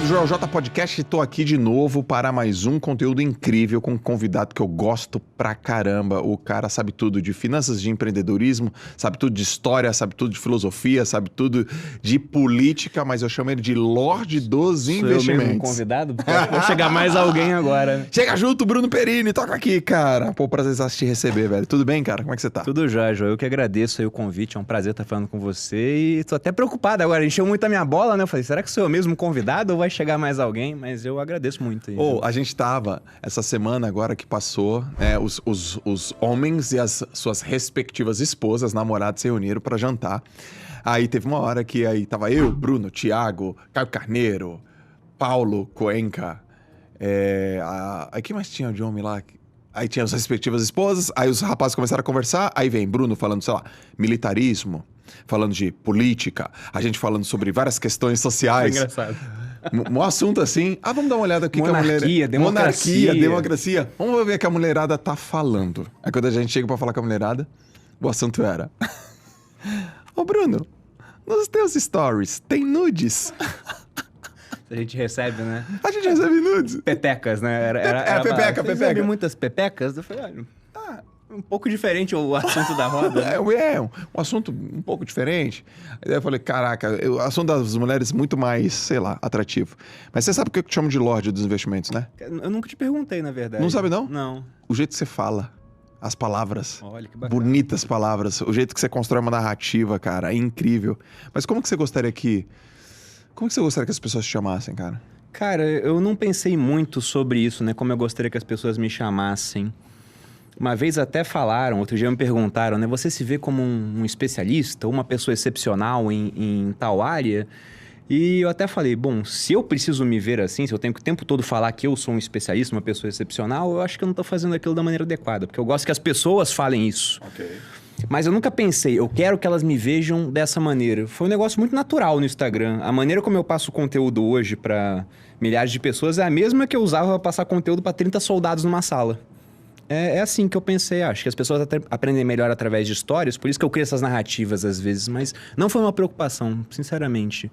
Joel J Podcast, tô aqui de novo para mais um conteúdo incrível com um convidado que eu gosto pra caramba. O cara sabe tudo de finanças, de empreendedorismo, sabe tudo de história, sabe tudo de filosofia, sabe tudo de política, mas eu chamo ele de Lorde dos Investimentos. Sou eu mesmo convidado? Vou chegar mais alguém agora. Chega junto, Bruno Perini, toca aqui, cara. Pô, prazer te receber, velho. Tudo bem, cara? Como é que você tá? Tudo jóia, Joel. Eu que agradeço aí o convite, é um prazer estar falando com você e tô até preocupado agora, encheu muito a minha bola, né? Eu falei, será que sou eu mesmo convidado ou vai chegar mais alguém? Mas eu agradeço muito. A gente tava, essa semana agora que passou, os homens e as suas respectivas esposas, namorados, se reuniram pra jantar. Aí teve uma hora que aí tava eu, Bruno, Thiago, Caio Carneiro, Paulo, Cuenca, aí quem mais tinha de homem lá? Aí tinha as respectivas esposas, aí os rapazes começaram a conversar, aí vem Bruno falando, sei lá, militarismo, falando de política, a gente falando sobre várias questões sociais. Foi engraçado. Um assunto assim, vamos dar uma olhada aqui. Monarquia, democracia. Vamos ver o que a mulherada tá falando. Aí quando a gente chega pra falar com a mulherada, o assunto era... Ô Bruno, nos teus stories tem nudes? A gente recebe, né? A gente recebe nudes. Pepecas, né? Pepeca. Recebe muitas pepecas? Eu falei, olha, um pouco diferente o assunto da roda. Né? Um assunto um pouco diferente. Aí eu falei, caraca, o assunto das mulheres é muito mais, sei lá, atrativo. Mas você sabe o que eu te chamo de Lorde dos Investimentos, né? Eu nunca te perguntei, na verdade. Não sabe, não? Não. O jeito que você fala, as palavras. Olha, que bacana. Bonitas palavras. O jeito que você constrói uma narrativa, cara, é incrível. Mas como que você gostaria que as pessoas te chamassem, cara? Cara, eu não pensei muito sobre isso, né? Como eu gostaria que as pessoas me chamassem. Uma vez até falaram, outro dia me perguntaram, né? Você se vê como um especialista, uma pessoa excepcional em tal área? E eu até falei, bom, se eu preciso me ver assim, se eu tenho que o tempo todo falar que eu sou um especialista, uma pessoa excepcional, eu acho que eu não estou fazendo aquilo da maneira adequada. Porque eu gosto que as pessoas falem isso. Ok. Mas eu nunca pensei, eu quero que elas me vejam dessa maneira. Foi um negócio muito natural no Instagram. A maneira como eu passo conteúdo hoje para milhares de pessoas é a mesma que eu usava para passar conteúdo para 30 soldados numa sala. É assim que eu pensei, acho que as pessoas aprendem melhor através de histórias, por isso que eu crio essas narrativas às vezes, mas não foi uma preocupação, sinceramente.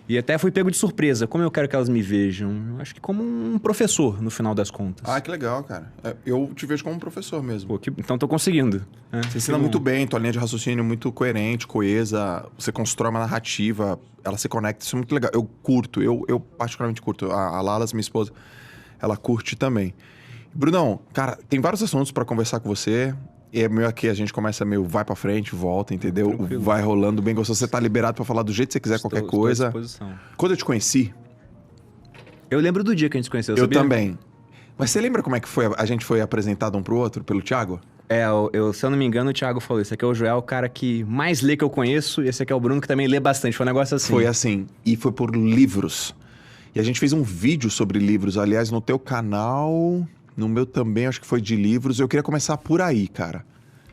E até fui pego de surpresa, como eu quero que elas me vejam? Eu acho que como um professor, no final das contas. Ah, que legal, cara. Eu te vejo como um professor mesmo. Pô, então tô conseguindo. Você ensina muito bem, tua linha de raciocínio é muito coerente, coesa, você constrói uma narrativa, ela se conecta, isso é muito legal. Eu curto, eu particularmente curto. A Lalas, minha esposa, ela curte também. Brunão, cara, tem vários assuntos pra conversar com você. E é meio aqui, a gente começa meio vai pra frente, volta, entendeu? Tranquilo. Vai rolando bem gostoso. Você tá liberado pra falar do jeito que você quiser, qualquer coisa. Estou à disposição. Quando eu te conheci... Eu lembro do dia que a gente se conheceu, Eu sabia? também. Mas você lembra como é que foi? A gente foi apresentado um pro outro, pelo Thiago? Se eu não me engano, o Thiago falou, esse aqui é o Joel, o cara que mais lê que eu conheço, e esse aqui é o Bruno, que também lê bastante. Foi um negócio assim. Foi assim. E foi por livros. E a gente fez um vídeo sobre livros. Aliás, no teu canal... No meu também, acho que foi de livros. Eu queria começar por aí, cara.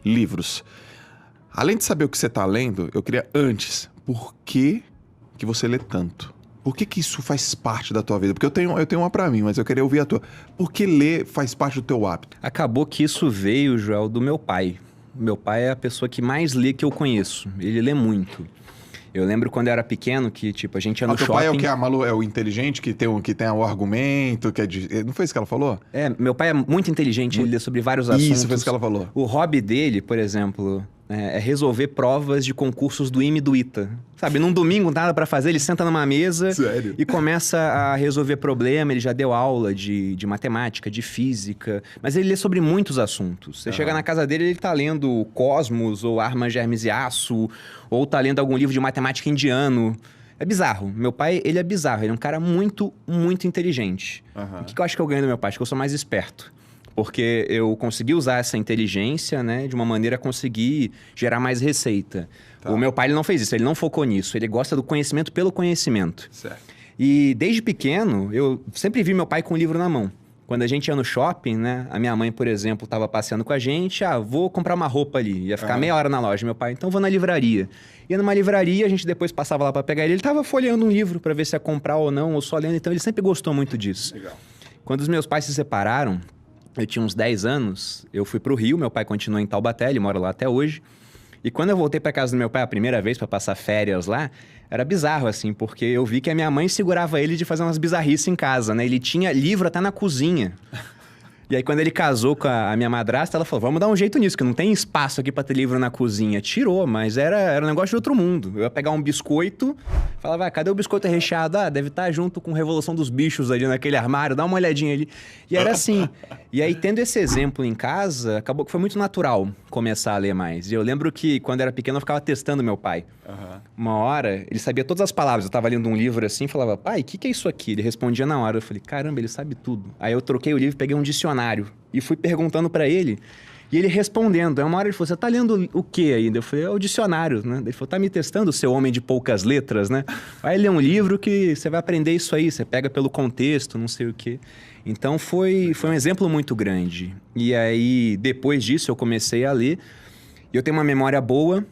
Livros. Além de saber o que você tá lendo, eu queria antes, por que você lê tanto? Por que isso faz parte da tua vida? Porque eu tenho uma pra mim, mas eu queria ouvir a tua. Por que ler faz parte do teu hábito? Acabou que isso veio, Joel, do meu pai. Meu pai é a pessoa que mais lê que eu conheço. Ele lê muito. Eu lembro quando eu era pequeno que, tipo, a gente ia no shopping... Teu pai é o que? É o inteligente, que tem o argumento, que é de... Não foi isso que ela falou? Meu pai é muito inteligente, ele lê sobre vários assuntos. Isso, foi isso que ela falou. O hobby dele, por exemplo, é resolver provas de concursos do IME e do ITA. Sabe, num domingo, nada pra fazer, ele senta numa mesa... Sério? E começa a resolver problema. Ele já deu aula de matemática, de física, mas ele lê sobre muitos assuntos. Você chega na casa dele, ele tá lendo Cosmos, ou Armas, Germes e Aço, ou tá lendo algum livro de matemática indiano. É bizarro. Meu pai, ele é bizarro. Ele é um cara muito, muito inteligente. O que eu acho que eu ganho do meu pai? Acho que eu sou mais esperto. Porque eu consegui usar essa inteligência, né, de uma maneira a conseguir gerar mais receita. Tá. O meu pai, ele não fez isso, ele não focou nisso. Ele gosta do conhecimento pelo conhecimento. Certo. E desde pequeno, eu sempre vi meu pai com um livro na mão. Quando a gente ia no shopping, né, a minha mãe, por exemplo, estava passeando com a gente, vou comprar uma roupa ali. Ia ficar meia hora na loja, meu pai, então vou na livraria. Ia numa livraria, a gente depois passava lá para pegar ele. Ele estava folheando um livro para ver se ia comprar ou não, ou só lendo. Então ele sempre gostou muito disso. Legal. Quando os meus pais se separaram, eu tinha uns 10 anos, eu fui pro Rio, meu pai continua em Taubaté, ele mora lá até hoje. E quando eu voltei pra casa do meu pai a primeira vez pra passar férias lá, era bizarro, assim, porque eu vi que a minha mãe segurava ele de fazer umas bizarrices em casa, né? Ele tinha livro até na cozinha. E aí, quando ele casou com a minha madrasta, ela falou, vamos dar um jeito nisso, que não tem espaço aqui pra ter livro na cozinha. Tirou, mas era um negócio de outro mundo. Eu ia pegar um biscoito, falava, cadê o biscoito recheado? Ah, deve estar junto com Revolução dos Bichos ali naquele armário, dá uma olhadinha ali. E era assim. E aí, tendo esse exemplo em casa, acabou que foi muito natural começar a ler mais. E eu lembro que, quando era pequeno, eu ficava testando meu pai. Uma hora, ele sabia todas as palavras. Eu tava lendo um livro assim e falava, pai, o que é isso aqui? Ele respondia na hora. Eu falei, caramba, ele sabe tudo. Aí eu troquei o livro, peguei um dicionário e fui perguntando pra ele. E ele respondendo. Aí uma hora ele falou, você tá lendo o quê ainda? Eu falei, é o dicionário, né? Ele falou, tá me testando, seu homem de poucas letras, né? Vai ler um livro que você vai aprender isso aí. Você pega pelo contexto, não sei o quê. Então foi um exemplo muito grande. E aí, depois disso, eu comecei a ler. E eu tenho uma memória boa.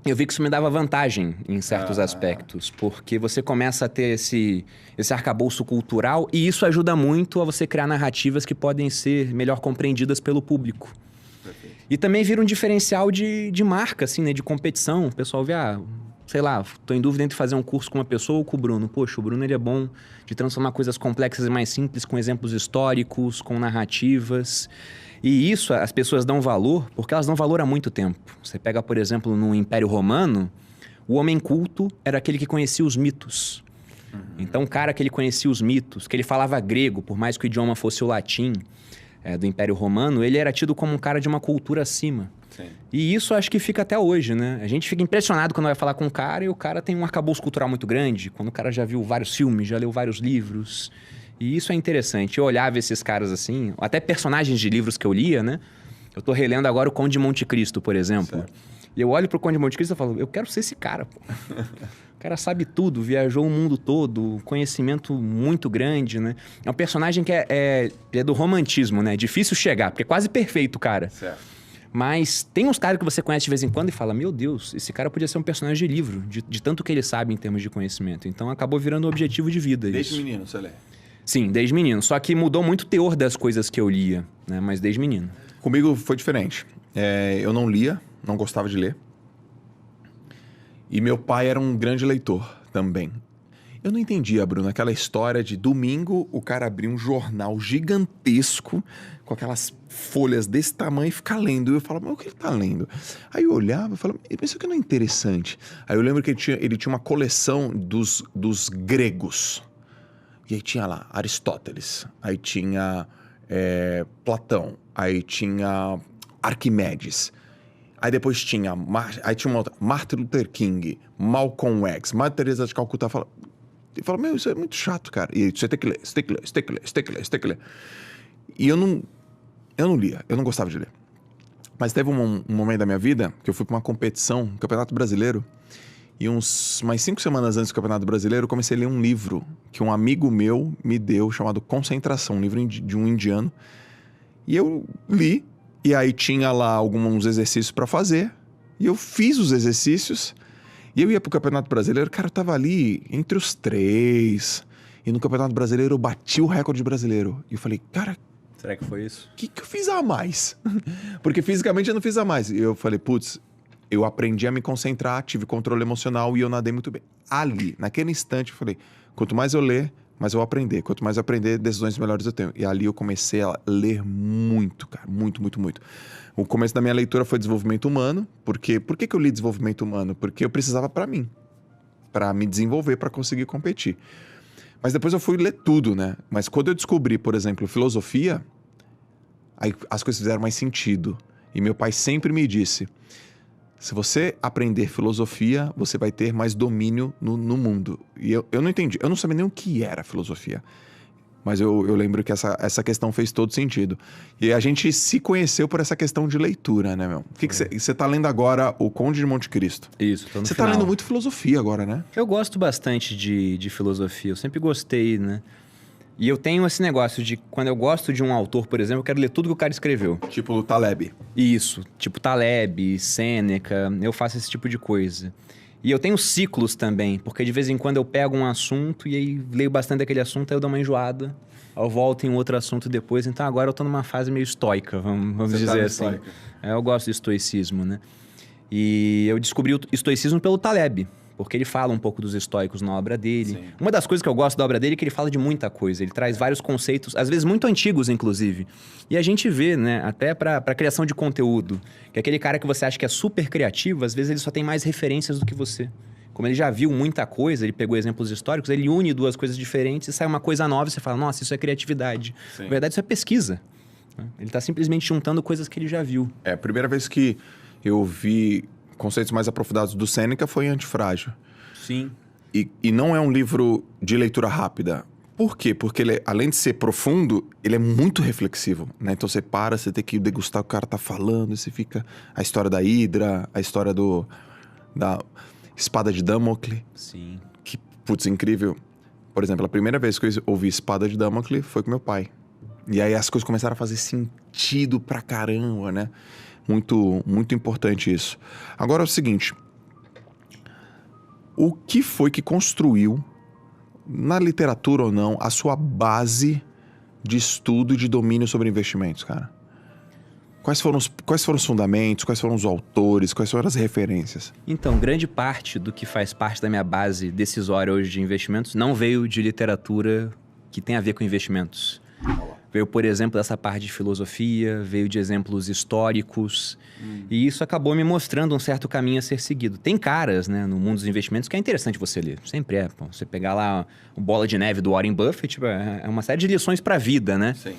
Eu vi que isso me dava vantagem em certos aspectos, porque você começa a ter esse arcabouço cultural e isso ajuda muito a você criar narrativas que podem ser melhor compreendidas pelo público. Perfeito. E também vira um diferencial de marca, assim, né? De competição. O pessoal vê, sei lá, tô em dúvida entre fazer um curso com uma pessoa ou com o Bruno. Poxa, o Bruno ele é bom de transformar coisas complexas e mais simples, com exemplos históricos, com narrativas. E isso as pessoas dão valor, porque elas dão valor há muito tempo. Você pega, por exemplo, no Império Romano, o homem culto era aquele que conhecia os mitos. Então, o cara que ele conhecia os mitos, que ele falava grego, por mais que o idioma fosse o latim do Império Romano, ele era tido como um cara de uma cultura acima. Sim. E isso acho que fica até hoje, né? A gente fica impressionado quando vai falar com um cara e o cara tem um arcabouço cultural muito grande, quando o cara já viu vários filmes, já leu vários livros. E isso é interessante. Eu olhava esses caras assim, até personagens de livros que eu lia, né? Eu tô relendo agora o Conde de Monte Cristo, por exemplo. Certo. E eu olho pro Conde de Monte Cristo e falo, eu quero ser esse cara, pô. O cara sabe tudo, viajou o mundo todo, conhecimento muito grande, né? É um personagem que é do romantismo, né? Difícil chegar, porque é quase perfeito, cara. Certo. Mas tem uns caras que você conhece de vez em quando e fala, meu Deus, esse cara podia ser um personagem de livro, de tanto que ele sabe em termos de conhecimento. Então acabou virando um objetivo de vida. Desde menino, você lê? Sim, desde menino. Só que mudou muito o teor das coisas que eu lia, né? Mas desde menino. Comigo foi diferente. Eu não lia, não gostava de ler. E meu pai era um grande leitor também. Eu não entendia, Bruno, aquela história de domingo o cara abrir um jornal gigantesco com aquelas folhas desse tamanho e ficar lendo. E eu falava, mas o que ele tá lendo? Aí eu olhava e falava, mas isso aqui não é interessante. Aí eu lembro que ele tinha uma coleção dos gregos. E aí tinha lá Aristóteles, aí tinha Platão, aí tinha Arquimedes. Aí depois tinha Martin Luther King, Malcolm X, Madre Teresa de Calcutá. E fala, meu, isso é muito chato, cara. E você tem que ler, você tem que ler, você tem que ler, você tem que ler, você tem que ler. E eu não lia, eu não gostava de ler. Mas teve um momento da minha vida que eu fui pra uma competição, um Campeonato Brasileiro, e mais 5 semanas antes do Campeonato Brasileiro, eu comecei a ler um livro que um amigo meu me deu, chamado Concentração, um livro de um indiano. E eu li, e aí tinha lá alguns exercícios para fazer, e eu fiz os exercícios, e eu ia pro Campeonato Brasileiro, cara, eu tava ali entre os 3, e no Campeonato Brasileiro eu bati o recorde brasileiro. E eu falei, cara... Será que foi isso? O que eu fiz a mais? Porque fisicamente eu não fiz a mais. E eu falei, putz... Eu aprendi a me concentrar, tive controle emocional e eu nadei muito bem. Ali, naquele instante, eu falei, quanto mais eu ler, mais eu vou aprender. Quanto mais eu aprender, decisões melhores eu tenho. E ali eu comecei a ler muito, cara. Muito, muito, muito. O começo da minha leitura foi desenvolvimento humano. Por que eu li desenvolvimento humano? Porque eu precisava para mim. Para me desenvolver, para conseguir competir. Mas depois eu fui ler tudo, né? Mas quando eu descobri, por exemplo, filosofia, aí as coisas fizeram mais sentido. E meu pai sempre me disse... Se você aprender filosofia, você vai ter mais domínio no mundo. E eu não entendi. Eu não sabia nem o que era filosofia. Mas eu lembro que essa questão fez todo sentido. E a gente se conheceu por essa questão de leitura, né, meu? O que você tá lendo agora? O Conde de Monte Cristo. Isso, tô no Você final. tá lendo muito filosofia agora, né? Eu gosto bastante de filosofia. Eu sempre gostei, né? E eu tenho esse negócio de, quando eu gosto de um autor, por exemplo, eu quero ler tudo que o cara escreveu. Tipo o Taleb. Isso, tipo Taleb, Sêneca, eu faço esse tipo de coisa. E eu tenho ciclos também, porque de vez em quando eu pego um assunto e aí leio bastante daquele assunto, aí eu dou uma enjoada, eu volto em outro assunto depois. Então agora eu tô numa fase meio estoica, vamos dizer assim. Eu gosto de estoicismo, né? E eu descobri o estoicismo pelo Taleb, porque ele fala um pouco dos estoicos na obra dele. Sim. Uma das coisas que eu gosto da obra dele é que ele fala de muita coisa. Ele traz vários conceitos, às vezes muito antigos, inclusive. E a gente vê, né, até para criação de conteúdo, que aquele cara que você acha que é super criativo, às vezes ele só tem mais referências do que você. Como ele já viu muita coisa, ele pegou exemplos históricos, ele une duas coisas diferentes e sai uma coisa nova e você fala, nossa, isso é criatividade. Sim. Na verdade, isso é pesquisa. Ele está simplesmente juntando coisas que ele já viu. A primeira vez que eu vi conceitos mais aprofundados do Sêneca foi em Antifrágil. Sim. E não é um livro de leitura rápida. Por quê? Porque ele, além de ser profundo, ele é muito reflexivo, né? Então você para, você tem que degustar o que o cara tá falando, e você fica... A história da Hidra, a história da Espada de Damocles. Sim. Que, putz, incrível. Por exemplo, a primeira vez que eu ouvi Espada de Damocles foi com meu pai. E aí as coisas começaram a fazer sentido pra caramba, né? Muito, muito importante isso. Agora é o seguinte... O que foi que construiu, na literatura ou não, a sua base de estudo e de domínio sobre investimentos, cara? Quais foram os fundamentos, quais foram os autores, quais foram as referências? Então, grande parte do que faz parte da minha base decisória hoje de investimentos não veio de literatura que tem a ver com investimentos. Veio, por exemplo, dessa parte de filosofia, veio de exemplos históricos. E isso acabou me mostrando um certo caminho a ser seguido. Tem caras, né, no mundo dos investimentos que é interessante você ler. Sempre é. Pô, você pegar lá o Bola de Neve do Warren Buffett, tipo, é uma série de lições para a vida, né? Sim.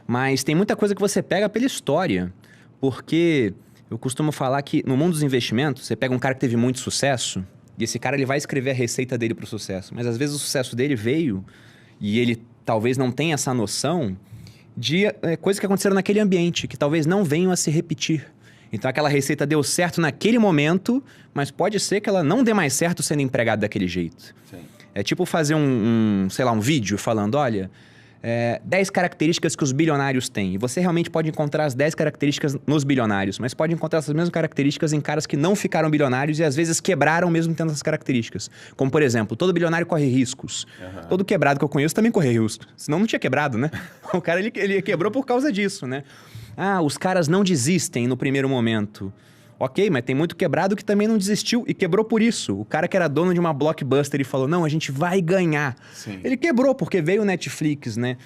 Mas tem muita coisa que você pega pela história. Porque eu costumo falar que no mundo dos investimentos, você pega um cara que teve muito sucesso e esse cara ele vai escrever a receita dele para o sucesso. Mas às vezes o sucesso dele veio e ele talvez não tenha essa noção de coisas que aconteceram naquele ambiente, que talvez não venham a se repetir. Então aquela receita deu certo naquele momento, mas pode ser que ela não dê mais certo sendo empregada daquele jeito. Sim. É tipo fazer sei lá, um vídeo falando, olha, 10 características que os bilionários têm. E você realmente pode encontrar as 10 características nos bilionários, mas pode encontrar essas mesmas características em caras que não ficaram bilionários e às vezes quebraram mesmo tendo essas características. Como, por exemplo, todo bilionário corre riscos. Uhum. Todo quebrado que eu conheço também corre riscos. Senão não tinha quebrado, né? O cara, ele quebrou por causa disso, né? Ah, os caras não desistem no primeiro momento. Ok, mas tem muito quebrado que também não desistiu e quebrou por isso. O cara que era dono de uma blockbuster e falou, não, a gente vai ganhar. Sim. Ele quebrou porque veio o Netflix, né?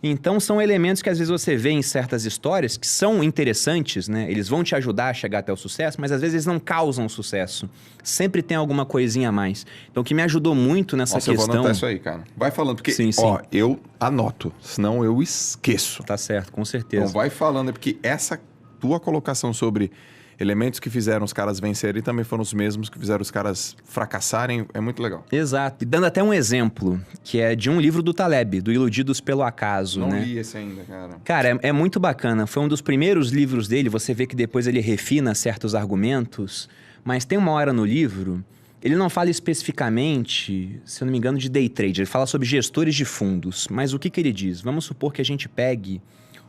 Então são elementos que às vezes você vê em certas histórias que são interessantes, né? Eles vão te ajudar a chegar até o sucesso, mas às vezes eles não causam sucesso. Sempre tem alguma coisinha a mais. Então o que me ajudou muito nessa questão... Eu vou anotar isso aí, cara. Vai falando, porque, sim. Eu anoto, senão eu esqueço. Tá certo, com certeza. Então vai falando, porque essa tua colocação sobre elementos que fizeram os caras vencerem também foram os mesmos que fizeram os caras fracassarem, é muito legal. Exato. E dando até um exemplo, que é de um livro do Taleb, do Iludidos pelo Acaso, Não né? li esse ainda, cara. Cara, é muito bacana. Foi um dos primeiros livros dele, você vê que depois ele refina certos argumentos, mas tem uma hora no livro, ele não fala especificamente, se eu não me engano, de day trade, ele fala sobre gestores de fundos, mas o que ele diz? Vamos supor que a gente pegue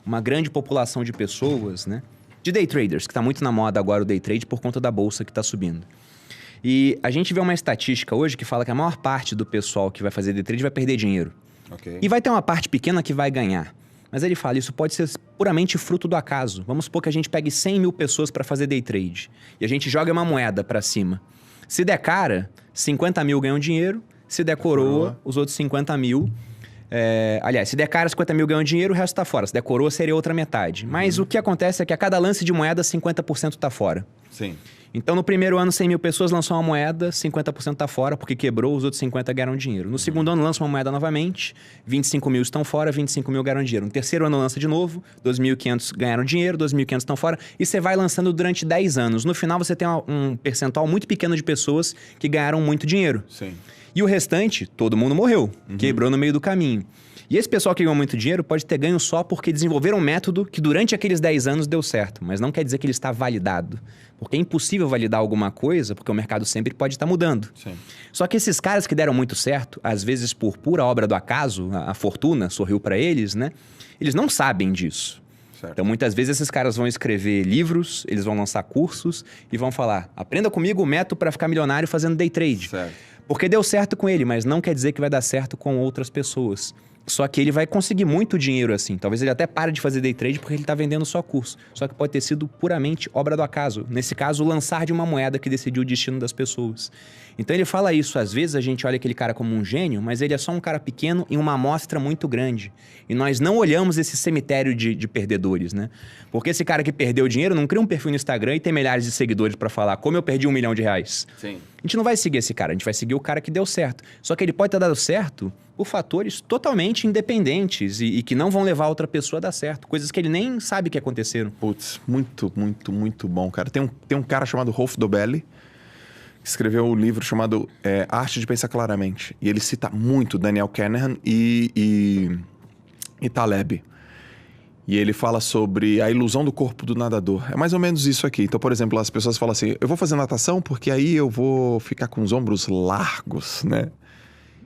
uma grande população de pessoas, né? De day traders, que está muito na moda agora o day trade por conta da bolsa que está subindo. E a gente vê uma estatística hoje que fala que a maior parte do pessoal que vai fazer day trade vai perder dinheiro. Okay. E vai ter uma parte pequena que vai ganhar. Mas ele fala, isso pode ser puramente fruto do acaso. Vamos supor que a gente pegue 100 mil pessoas para fazer day trade. E a gente joga uma moeda para cima. Se der cara, 50 mil ganham dinheiro. Se der coroa, os outros 50 mil... aliás, se der cara, 50 mil ganham dinheiro, o resto tá fora. Se der coroa, seria outra metade. Mas o que acontece é que a cada lance de moeda, 50% tá fora. Sim. Então, no primeiro ano, 100 mil pessoas lançam uma moeda, 50% tá fora, porque quebrou, os outros 50 ganharam dinheiro. No segundo ano, lançam uma moeda novamente, 25 mil estão fora, 25 mil ganharam dinheiro. No terceiro ano, lança de novo, 2.500 ganharam dinheiro, 2.500 estão fora, e você vai lançando durante 10 anos. No final, você tem um percentual muito pequeno de pessoas que ganharam muito dinheiro. Sim. E o restante, todo mundo morreu, quebrou no meio do caminho. E esse pessoal que ganhou muito dinheiro pode ter ganho só porque desenvolveram um método que durante aqueles 10 anos deu certo, mas não quer dizer que ele está validado. Porque é impossível validar alguma coisa, porque o mercado sempre pode estar mudando. Sim. Só que esses caras que deram muito certo, às vezes por pura obra do acaso, a fortuna sorriu para eles, né? Eles não sabem disso. Certo. Então, muitas vezes, esses caras vão escrever livros, eles vão lançar cursos e vão falar, aprenda comigo o método para ficar milionário fazendo day trade. Certo. Porque deu certo com ele, mas não quer dizer que vai dar certo com outras pessoas. Só que ele vai conseguir muito dinheiro assim. Talvez ele até pare de fazer day trade porque ele está vendendo só curso. Só que pode ter sido puramente obra do acaso. Nesse caso, o lançar de uma moeda que decidiu o destino das pessoas. Então ele fala isso. Às vezes a gente olha aquele cara como um gênio, mas ele é só um cara pequeno em uma amostra muito grande. E nós não olhamos esse cemitério de perdedores, né? Porque esse cara que perdeu dinheiro não cria um perfil no Instagram e tem milhares de seguidores para falar como eu perdi R$1 milhão. Sim. A gente não vai seguir esse cara, a gente vai seguir o cara que deu certo. Só que ele pode ter dado certo por fatores totalmente independentes e que não vão levar outra pessoa a dar certo. Coisas que ele nem sabe que aconteceram. Putz, muito, muito, muito bom, cara. Tem um cara chamado Rolf Dobelli, que escreveu um livro chamado Arte de Pensar Claramente. E ele cita muito Daniel Kahneman e Taleb. E ele fala sobre a ilusão do corpo do nadador. É mais ou menos isso aqui. Então, por exemplo, as pessoas falam assim, eu vou fazer natação porque aí eu vou ficar com os ombros largos, né?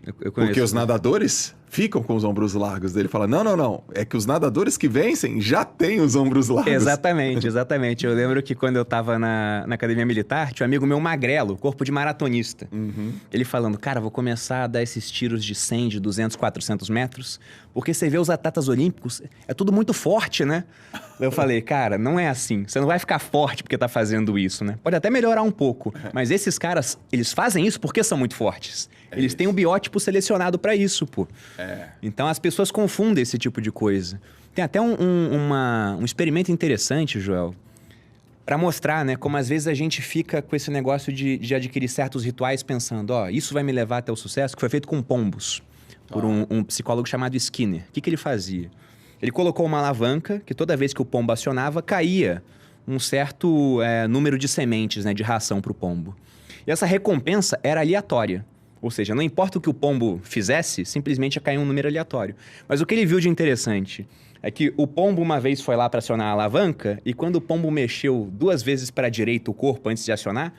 Eu conheço, porque os nadadores ficam com os ombros largos. Ele fala, não. É que os nadadores que vencem já têm os ombros largos. Exatamente. Eu lembro que quando eu tava na academia militar, tinha um amigo meu magrelo, corpo de maratonista. Uhum. Ele falando, cara, vou começar a dar esses tiros de 100, de 200, 400 metros, porque você vê os atletas olímpicos, é tudo muito forte, né? Eu falei, cara, não é assim. Você não vai ficar forte porque tá fazendo isso, né? Pode até melhorar um pouco, mas esses caras, eles fazem isso porque são muito fortes. Eles têm um biótipo selecionado pra isso, pô. Então as pessoas confundem esse tipo de coisa. Tem até um experimento interessante, Joel, para mostrar, né, como às vezes a gente fica com esse negócio de adquirir certos rituais pensando, ó, isso vai me levar até o sucesso, que foi feito com pombos, por um psicólogo chamado Skinner. O que ele fazia? Ele colocou uma alavanca que toda vez que o pombo acionava, caía um certo número de sementes, né, de ração para o pombo. E essa recompensa era aleatória. Ou seja, não importa o que o pombo fizesse, simplesmente ia cair um número aleatório. Mas o que ele viu de interessante é que o pombo uma vez foi lá para acionar a alavanca e quando o pombo mexeu 2 vezes para a direita o corpo antes de acionar,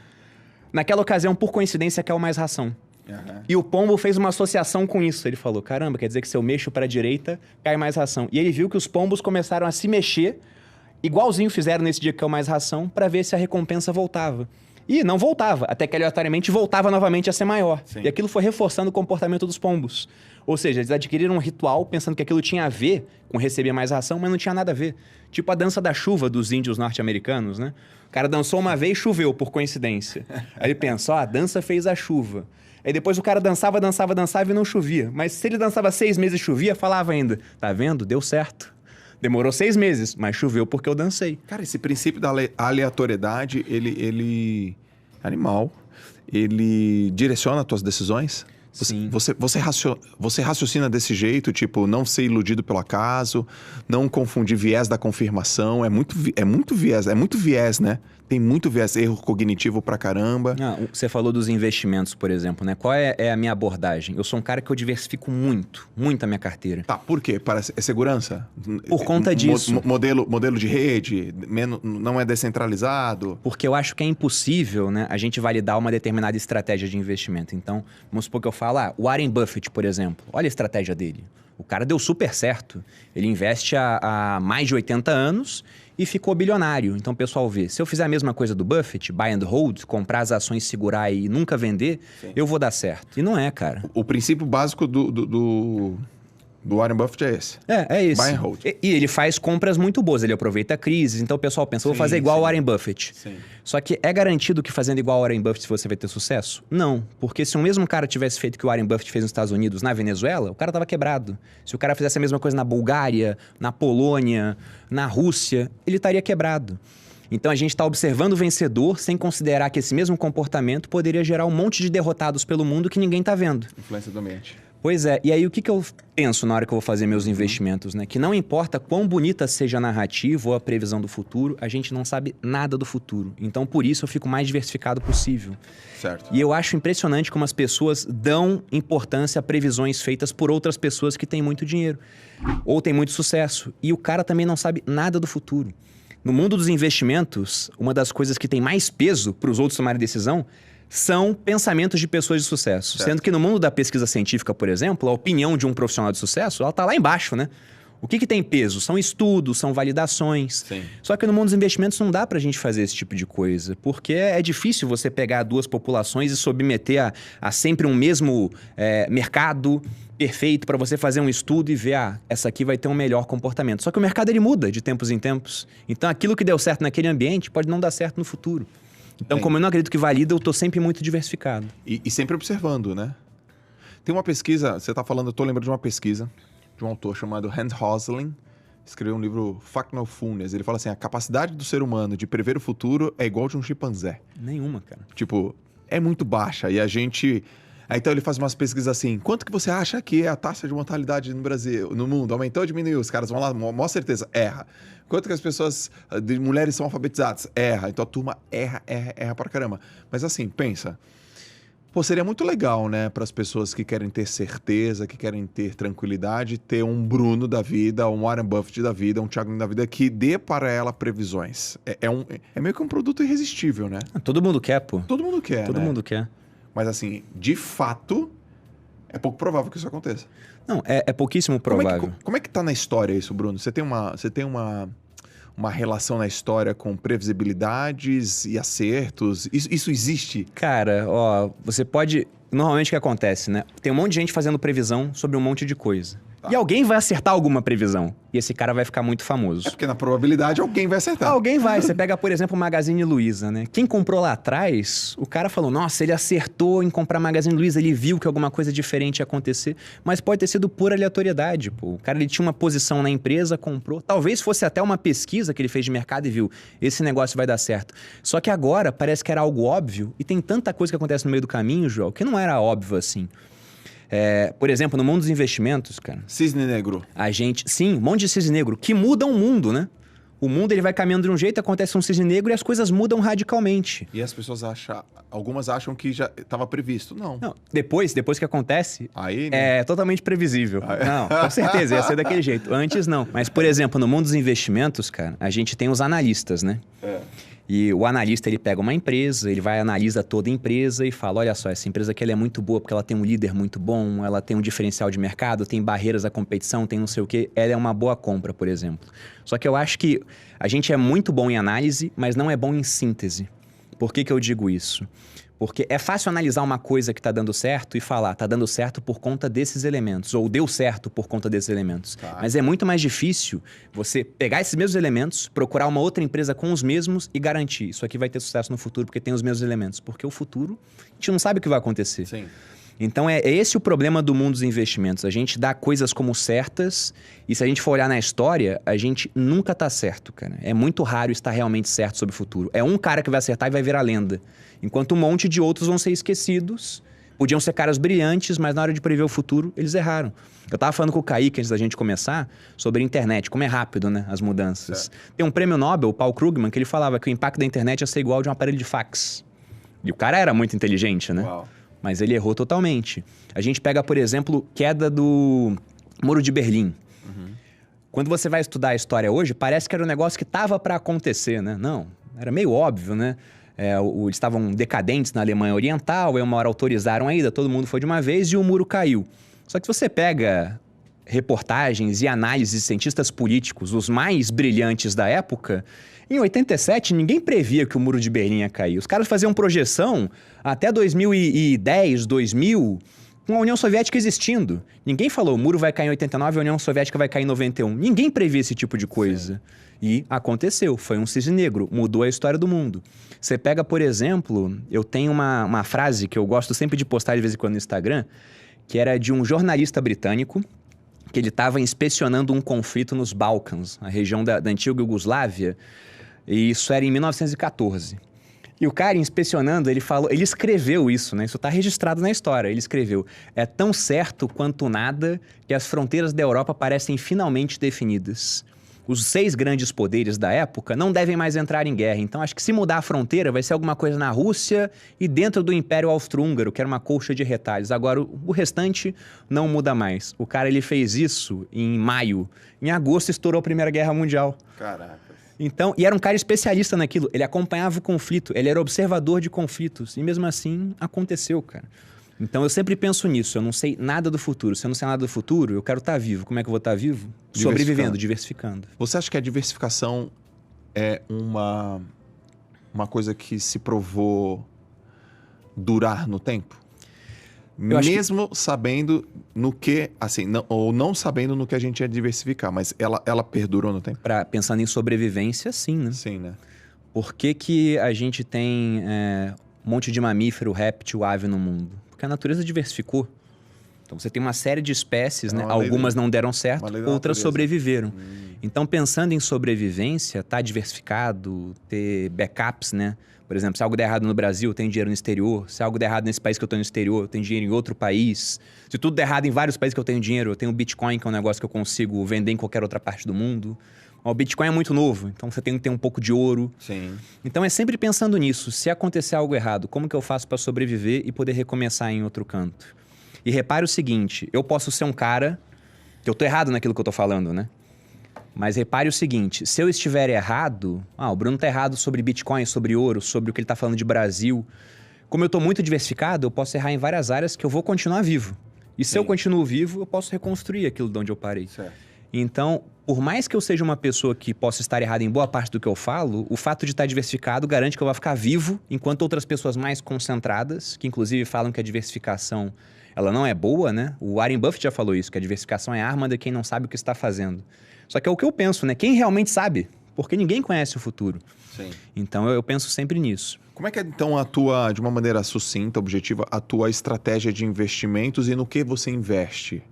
naquela ocasião, por coincidência, caiu mais ração. Uhum. E o pombo fez uma associação com isso. Ele falou, caramba, quer dizer que se eu mexo para a direita, cai mais ração. E ele viu que os pombos começaram a se mexer, igualzinho fizeram nesse dia que caiu mais ração, para ver se a recompensa voltava. E não voltava, até que aleatoriamente voltava novamente a ser maior. Sim. E aquilo foi reforçando o comportamento dos pombos. Ou seja, eles adquiriram um ritual pensando que aquilo tinha a ver com receber mais ração, mas não tinha nada a ver. Tipo a dança da chuva dos índios norte-americanos, né? O cara dançou uma vez e choveu, por coincidência. Aí ele pensa, a dança fez a chuva. Aí depois o cara dançava e não chovia. Mas se ele dançava 6 meses e chovia, falava ainda, tá vendo? Deu certo. Demorou 6 meses, mas choveu porque eu dancei. Cara, esse princípio da aleatoriedade, ele animal, ele direciona as tuas decisões? Sim. Você raciocina desse jeito, tipo, não ser iludido pelo acaso, não confundir viés da confirmação, é muito viés, né? Tem muito viés, erro cognitivo pra caramba. Você falou dos investimentos, por exemplo, né? Qual é a minha abordagem? Eu sou um cara que eu diversifico muito a minha carteira. Tá, por quê? É segurança? Por conta disso. Modelo de rede, não é descentralizado? Porque eu acho que é impossível, né, a gente validar uma determinada estratégia de investimento. Então, vamos supor que eu falo, o Warren Buffett, por exemplo, olha a estratégia dele. O cara deu super certo. Ele investe há mais de 80 anos e ficou bilionário. Então o pessoal vê, se eu fizer a mesma coisa do Buffett, buy and hold, comprar as ações, segurar e nunca vender, sim, eu vou dar certo. E não é, cara. O princípio básico do Warren Buffett é esse. É esse. Buy and hold. E ele faz compras muito boas, ele aproveita crises, então o pessoal pensa, vou fazer igual o Warren Buffett. Sim. Só que é garantido que fazendo igual o Warren Buffett você vai ter sucesso? Não, porque se o mesmo cara tivesse feito o que o Warren Buffett fez nos Estados Unidos, na Venezuela, o cara tava quebrado. Se o cara fizesse a mesma coisa na Bulgária, na Polônia, na Rússia, ele estaria quebrado. Então a gente está observando o vencedor sem considerar que esse mesmo comportamento poderia gerar um monte de derrotados pelo mundo que ninguém tá vendo. Influência do ambiente. Pois é, e aí o que eu penso na hora que eu vou fazer meus investimentos, né? Que não importa quão bonita seja a narrativa ou a previsão do futuro, a gente não sabe nada do futuro. Então, por isso, eu fico mais diversificado possível. Certo. E eu acho impressionante como as pessoas dão importância a previsões feitas por outras pessoas que têm muito dinheiro ou têm muito sucesso. E o cara também não sabe nada do futuro. No mundo dos investimentos, uma das coisas que tem mais peso para os outros tomarem decisão são pensamentos de pessoas de sucesso. Certo. Sendo que no mundo da pesquisa científica, por exemplo, a opinião de um profissional de sucesso, ela tá lá embaixo, né? O que tem peso? São estudos, são validações. Sim. Só que no mundo dos investimentos não dá pra gente fazer esse tipo de coisa, porque é difícil você pegar 2 populações e submeter a sempre um mesmo mercado, perfeito para você fazer um estudo e ver, essa aqui vai ter um melhor comportamento. Só que o mercado ele muda de tempos em tempos. Então aquilo que deu certo naquele ambiente pode não dar certo no futuro. Então, como eu não acredito que valida, eu tô sempre muito diversificado. E sempre observando, né? Tem uma pesquisa, você tá falando, eu tô lembrando de uma pesquisa de um autor chamado Hans Rosling, escreveu um livro Factfulness. Ele fala assim, a capacidade do ser humano de prever o futuro é igual de um chimpanzé. Nenhuma, cara. Tipo, é muito baixa. E a gente... Então ele faz umas pesquisas assim, quanto que você acha que é a taxa de mortalidade no Brasil, no mundo? Aumentou ou diminuiu? Os caras vão lá, maior certeza, erra. Quanto que as pessoas, de mulheres são alfabetizadas? Erra. Então a turma erra pra caramba. Mas assim, pensa... Pô, seria muito legal, né, para as pessoas que querem ter certeza, que querem ter tranquilidade, ter um Bruno da vida, um Warren Buffett da vida, um Thiago da vida, que dê para ela previsões. É meio que um produto irresistível, né? Todo mundo quer, pô. Todo mundo quer, Todo né? mundo quer. Mas assim, de fato, é pouco provável que isso aconteça. Não, é pouquíssimo provável. Como é que tá na história isso, Bruno? Você tem uma relação na história com previsibilidades e acertos? Isso existe? Cara, ó, você pode... Normalmente o que acontece, né? Tem um monte de gente fazendo previsão sobre um monte de coisa. Tá. E alguém vai acertar alguma previsão. E esse cara vai ficar muito famoso. É porque na probabilidade alguém vai acertar. Alguém vai. Você pega, por exemplo, o Magazine Luiza, né? Quem comprou lá atrás, o cara falou, nossa, ele acertou em comprar Magazine Luiza, ele viu que alguma coisa diferente ia acontecer. Mas pode ter sido pura aleatoriedade, pô. O cara, ele tinha uma posição na empresa, comprou. Talvez fosse até uma pesquisa que ele fez de mercado e viu, esse negócio vai dar certo. Só que agora parece que era algo óbvio e tem tanta coisa que acontece no meio do caminho, João, que não era óbvio assim. Por exemplo, no mundo dos investimentos, cara... Cisne negro. Sim, um monte de cisne negro, que mudam o mundo, né? O mundo ele vai caminhando de um jeito, acontece um cisne negro e as coisas mudam radicalmente. E as pessoas algumas acham que já estava previsto. Não. Depois que acontece, aí, né? é totalmente previsível. Não, com certeza, ia ser daquele jeito. Antes, não. Mas, por exemplo, no mundo dos investimentos, cara, a gente tem os analistas, né? E o analista, ele pega uma empresa, ele vai analisa toda a empresa e fala, olha só, essa empresa aqui ela é muito boa porque ela tem um líder muito bom, ela tem um diferencial de mercado, tem barreiras à competição, tem não sei o quê, ela é uma boa compra, por exemplo. Só que eu acho que a gente é muito bom em análise, mas não é bom em síntese. Por que eu digo isso? Porque é fácil analisar uma coisa que está dando certo e falar, está dando certo por conta desses elementos, ou deu certo por conta desses elementos. Tá. Mas é muito mais difícil você pegar esses mesmos elementos, procurar uma outra empresa com os mesmos e garantir, isso aqui vai ter sucesso no futuro porque tem os mesmos elementos. Porque o futuro, a gente não sabe o que vai acontecer. Sim. Então é esse o problema do mundo dos investimentos. A gente dá coisas como certas e se a gente for olhar na história, a gente nunca tá certo, cara. É muito raro estar realmente certo sobre o futuro. É um cara que vai acertar e vai virar lenda. Enquanto um monte de outros vão ser esquecidos. Podiam ser caras brilhantes, mas na hora de prever o futuro, eles erraram. Eu tava falando com o Kaique antes da gente começar sobre a internet, como é rápido, né, as mudanças. Certo. Tem um prêmio Nobel, o Paul Krugman, que ele falava que o impacto da internet ia ser igual de um aparelho de fax. E o cara era muito inteligente, né? Uau. Mas ele errou totalmente. A gente pega, por exemplo, queda do Muro de Berlim. Quando você vai estudar a história hoje, parece que era um negócio que estava para acontecer, né? Não, era meio óbvio, né? Eles estavam decadentes na Alemanha Oriental, aí uma hora autorizaram a ida, todo mundo foi de uma vez e o muro caiu. Só que se você pega reportagens e análises de cientistas políticos, os mais brilhantes da época, em 87 ninguém previa que o Muro de Berlim ia cair. Os caras faziam projeção até 2010, 2000, com a União Soviética existindo. Ninguém falou, o muro vai cair em 89 e a União Soviética vai cair em 91. Ninguém previa esse tipo de coisa. Sim. E aconteceu, foi um cisne negro, mudou a história do mundo. Você pega, por exemplo, eu tenho uma frase que eu gosto sempre de postar de vez em quando no Instagram, que era de um jornalista britânico, que ele estava inspecionando um conflito nos Balcãs, a região da antiga Iugoslávia, e isso era em 1914. E o cara inspecionando, ele escreveu isso, né? Isso está registrado na história. Ele escreveu, é tão certo quanto nada que as fronteiras da Europa parecem finalmente definidas. Os 6 grandes poderes da época não devem mais entrar em guerra. Então, acho que se mudar a fronteira, vai ser alguma coisa na Rússia e dentro do Império Austro-Húngaro, que era uma colcha de retalhos. Agora, o restante não muda mais. O cara, ele fez isso em maio. Em agosto, estourou a Primeira Guerra Mundial. Caraca. Então, e era um cara especialista naquilo. Ele acompanhava o conflito, ele era observador de conflitos. E mesmo assim, aconteceu, cara. Então, eu sempre penso nisso. Eu não sei nada do futuro. Se eu não sei nada do futuro, eu quero estar vivo. Como é que eu vou estar vivo? Sobrevivendo, diversificando. Você acha que a diversificação é uma coisa que se provou durar no tempo? Eu acho Mesmo sabendo no que, assim, ou não sabendo no que a gente ia diversificar, mas ela perdurou no tempo? Pensando em sobrevivência, sim, né? Sim, né? Por que a gente tem um monte de mamífero, réptil, ave no mundo? Porque a natureza diversificou. Então você tem uma série de espécies, É né? uma lei Algumas da- não deram uma certo, lei da outras natureza. sobreviveram. Então, pensando em sobrevivência, tá diversificado, ter backups, né? Por exemplo, se algo der errado no Brasil, eu tenho dinheiro no exterior. Se algo der errado nesse país que eu tô no exterior, eu tenho dinheiro em outro país. Se tudo der errado em vários países que eu tenho dinheiro, eu tenho Bitcoin, que é um negócio que eu consigo vender em qualquer outra parte do mundo. O Bitcoin é muito novo, então você tem que ter um pouco de ouro. Sim. Então é sempre pensando nisso. Se acontecer algo errado, como que eu faço para sobreviver e poder recomeçar em outro canto? E repare o seguinte, eu posso ser um cara que eu tô errado naquilo que eu tô falando, né? Mas repare o seguinte, se eu estiver errado... o Bruno tá errado sobre Bitcoin, sobre ouro, sobre o que ele tá falando de Brasil. Como eu tô muito diversificado, eu posso errar em várias áreas que eu vou continuar vivo. E se eu continuo vivo, eu posso reconstruir aquilo de onde eu parei. Certo. Então, por mais que eu seja uma pessoa que possa estar errada em boa parte do que eu falo, o fato de estar diversificado garante que eu vou ficar vivo, enquanto outras pessoas mais concentradas, que inclusive falam que a diversificação ela não é boa, né? O Warren Buffett já falou isso, que a diversificação é arma de quem não sabe o que está fazendo. Só que é o que eu penso, né? Quem realmente sabe? Porque ninguém conhece o futuro. Sim. Então, eu penso sempre nisso. Como é que então atua, de uma maneira sucinta, objetiva, a tua estratégia de investimentos e no que você investe